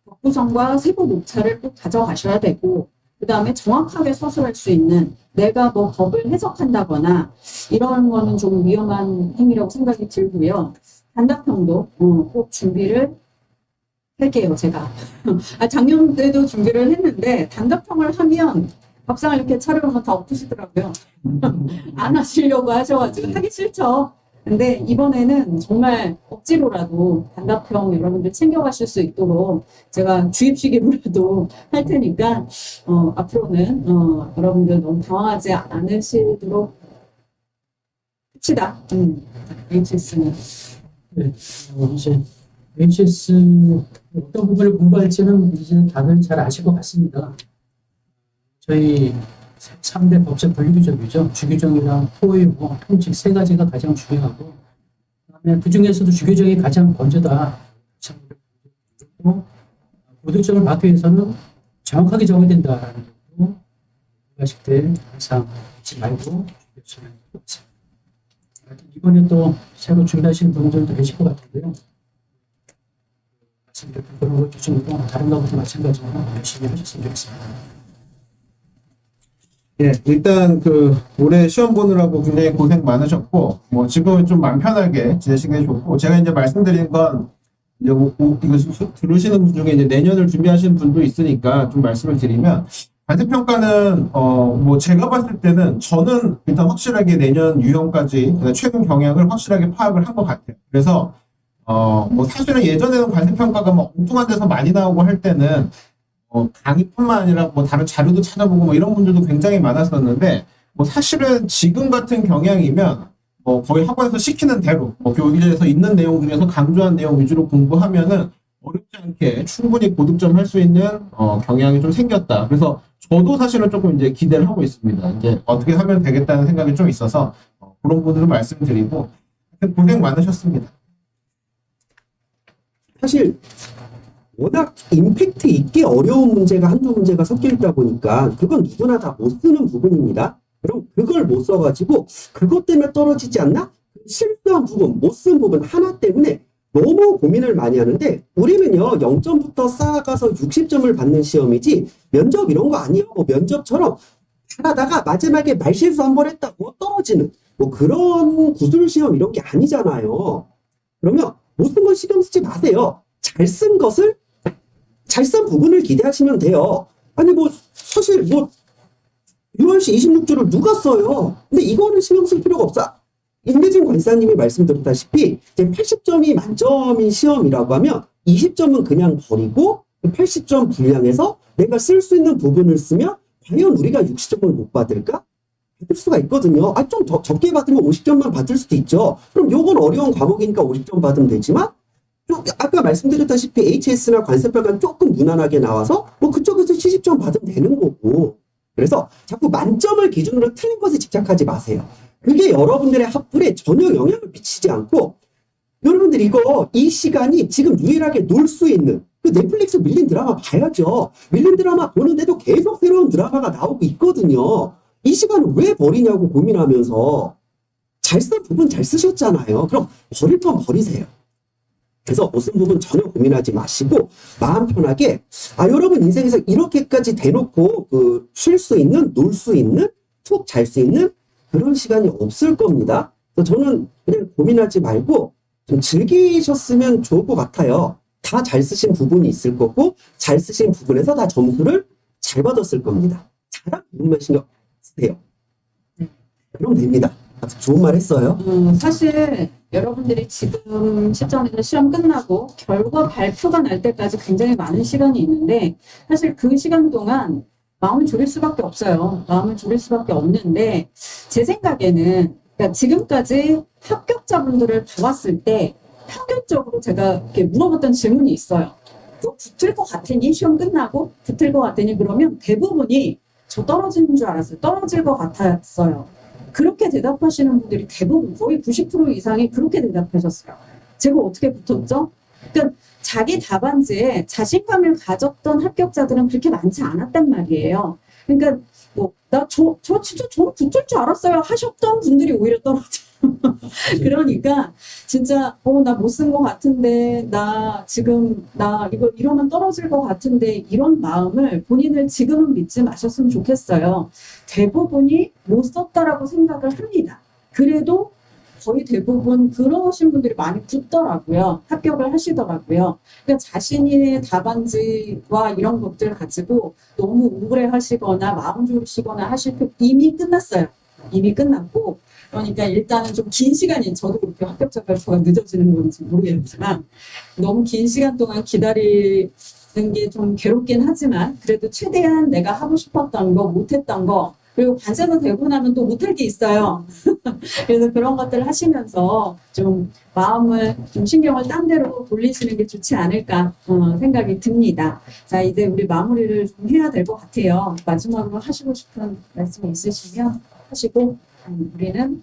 법구성과 세부 목차를 꼭 가져가셔야 되고 그 다음에 정확하게 서술할 수 있는 내가 뭐 법을 해석한다거나 이런 거는 좀 위험한 행위라고 생각이 들고요. 단답형도 꼭 준비를 할게요, 제가. 작년 때도 준비를 했는데 단답형을 하면 밥상을 이렇게 차려놓으면 다 엎으시더라고요. 안 하시려고 하셔가지고 하기 싫죠. 근데 이번에는 정말 억지로라도 단답형 여러분들 챙겨가실 수 있도록 제가 주입식으로라도 할 테니까 앞으로는 여러분들 너무 당황하지 않으시도록 합시다. HS는. 네, 이제 HS 어떤 부분을 공부할지는 이제 다들 잘 아실 것 같습니다. 저희 3대 법적 분류규정이죠. 주규정이랑 포효, 통칙 세 가지가 가장 중요하고, 그다음에 그 중에서도 주규정이 가장 먼저다. 그리고 고득점을 받기 위해서는 정확하게 적어야 된다라는 것도 하실 때 항상 잊지 말고 준비하시면 좋겠습니다. 이번에 또 새로 준비하시는 분들도 계실 것 같은데요. 말씀드렸던 그런 것 기준으로 다른 것보다 마찬가지로 열심히 하셨으면 좋겠습니다. 예, 일단 올해 시험 보느라고 굉장히 고생 많으셨고 뭐 지금은 좀 마음 편하게 지내시는 게 좋고 제가 이제 말씀드린 건 이제 이거 들으시는 분 중에 이제 내년을 준비하시는 분도 있으니까 좀 말씀을 드리면 관세평가는 뭐 제가 봤을 때는 저는 일단 확실하게 내년 유형까지 최근 경향을 확실하게 파악을 한 것 같아요. 그래서 뭐 사실은 예전에는 관세평가가 뭐 엉뚱한 데서 많이 나오고 할 때는 강의뿐만 아니라 뭐 다른 자료도 찾아보고 뭐 이런 분들도 굉장히 많았었는데 뭐 사실은 지금 같은 경향이면 거의 학원에서 시키는 대로 교육에서 있는 내용 중에서 강조한 내용 위주로 공부하면은 어렵지 않게 충분히 고득점 할 수 있는 경향이 좀 생겼다. 그래서 저도 사실은 조금 이제 기대를 하고 있습니다. 이제 어떻게 하면 되겠다는 생각이 좀 있어서 그런 부분을 말씀드리고 고생 많으셨습니다. 사실 워낙 임팩트 있게 어려운 문제가 한두 문제가 섞여 있다 보니까 그건 누구나 다 못 쓰는 부분입니다. 그럼 그걸 못 써가지고 그것 때문에 떨어지지 않나? 실수한 부분, 못 쓴 부분 하나 때문에 너무 고민을 많이 하는데 우리는요 0점부터 쌓아가서 60점을 받는 시험이지 면접 이런 거 아니에요. 뭐 면접처럼 잘하다가 마지막에 말실수 한 번 했다고 떨어지는 뭐 그런 구술 시험 이런 게 아니잖아요. 그러면 못 쓴 건 신경 쓰지 마세요. 잘 쓴 것을 잘 쓴 부분을 기대하시면 돼요. 아니 뭐 사실 뭐 6월시 26주를 누가 써요? 근데 이거는 신경 쓸 필요가 없어. 임대진 관사님이 말씀드렸다시피 이제 80점이 만점인 시험이라고 하면 20점은 그냥 버리고 80점 분량에서 내가 쓸 수 있는 부분을 쓰면 과연 우리가 60점을 못 받을까? 받을 수가 있거든요. 아, 좀 더 적게 받으면 50점만 받을 수도 있죠. 그럼 요건 어려운 과목이니까 50점 받으면 되지만 좀 아까 말씀드렸다시피 HS나 관세평가는 조금 무난하게 나와서 뭐 그쪽에서 70점 받으면 되는 거고. 그래서 자꾸 만점을 기준으로 틀린 것에 집착하지 마세요. 그게 여러분들의 학불에 전혀 영향을 미치지 않고 여러분들 이 시간이 지금 유일하게 놀 수 있는 그 넷플릭스 밀린 드라마 봐야죠. 밀린 드라마 보는데도 계속 새로운 드라마가 나오고 있거든요. 이 시간을 왜 버리냐고 고민하면서 잘 쓴 부분 잘 쓰셨잖아요. 그럼 버릴 건 버리세요. 그래서 못 쓴 부분 전혀 고민하지 마시고 마음 편하게 여러분 인생에서 이렇게까지 대놓고 쉴 수 있는 놀 수 있는 푹 잘 수 있는 그런 시간이 없을 겁니다. 그래서 저는 그냥 고민하지 말고 좀 즐기셨으면 좋을 것 같아요. 다 잘 쓰신 부분이 있을 거고 잘 쓰신 부분에서 다 점수를 잘 받았을 겁니다. 잘한 부분만 신경 쓰세요. 그럼 됩니다. 아주 좋은 말 했어요. 사실 여러분들이 지금 시점에서 시험 끝나고 결과 발표가 날 때까지 굉장히 많은 시간이 있는데 사실 그 시간 동안 마음을 졸일 수밖에 없어요. 마음을 졸일 수밖에 없는데 제 생각에는 그러니까 지금까지 합격자분들을 봐왔을 때 평균적으로 제가 이렇게 물어봤던 질문이 있어요. 또 붙을 것 같으니 시험 끝나고 붙을 것 같으니 그러면 대부분이 저 떨어지는 줄 알았어요. 떨어질 것 같았어요. 그렇게 대답하시는 분들이 대부분 거의 90% 이상이 그렇게 대답하셨어요. 제가 어떻게 붙었죠? 그러니까 자기 답안지에 자신감을 가졌던 합격자들은 그렇게 많지 않았단 말이에요. 그러니까 뭐 나 진짜 저는 붙을 줄 알았어요 하셨던 분들이 오히려 떨어져. 그러니까 진짜 나 못 쓴 것 같은데 나 지금 나 이거 이러면 떨어질 것 같은데 이런 마음을 본인을 지금은 믿지 마셨으면 좋겠어요. 대부분이 못 썼다라고 생각을 합니다. 그래도 거의 대부분 그러신 분들이 많이 붙더라고요. 합격을 하시더라고요. 그러니까 자신의 답안지와 이런 것들 가지고 너무 우울해하시거나 마음 졸이시거나 하실 때 이미 끝났어요. 이미 끝났고 그러니까 일단은 좀 긴 시간이 저도 그렇게 합격자 발표가 늦어지는 건지 모르겠지만 너무 긴 시간 동안 기다리는 게 좀 괴롭긴 하지만 그래도 최대한 내가 하고 싶었던 거 못했던 거 그리고 관세가 되고 나면 또 못할 게 있어요. 그래서 그런 것들을 하시면서 좀 마음을 좀 신경을 딴 데로 돌리시는 게 좋지 않을까 생각이 듭니다. 자, 이제 우리 마무리를 좀 해야 될 것 같아요. 마지막으로 하시고 싶은 말씀이 있으시면 하시고 우리는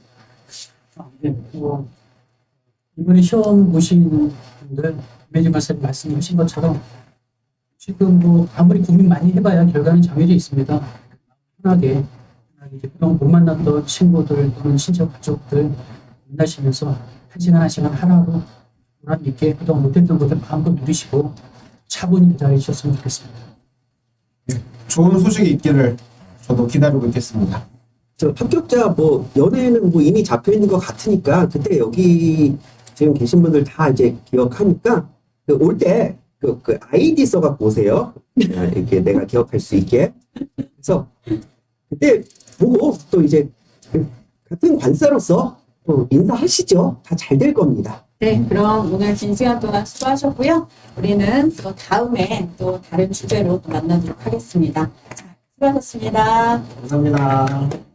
이번에 시험 보신 분들 임혜진 박사님 말씀하신 것처럼 지금 뭐 아무리 고민 많이 해봐야 결과는 정해져 있습니다. 편하게 이제 그동안 못 만났던 친구들 또는 친척 가족들 만나시면서 한 시간 한 시간 하나로 보람 있게 그동안 못했던 것들 마음껏 누리시고 차분히 기다리셨으면 좋겠습니다. 좋은 소식이 있기를 저도 기다리고 있겠습니다. 저 합격자 뭐 연애는 뭐 이미 잡혀 있는 것 같으니까 그때 여기 지금 계신 분들 다 이제 기억하니까 올 때 그 아이디 써갖고 오세요. 이렇게 내가 기억할 수 있게. 그래서 그때 보고 또 이제 같은 관사로서 또 인사하시죠. 다 잘 될 겁니다. 네, 그럼 오늘 긴 시간 동안 수고하셨고요. 우리는 또 다음에 또 다른 주제로 또 만나도록 하겠습니다. 자, 수고하셨습니다. 감사합니다.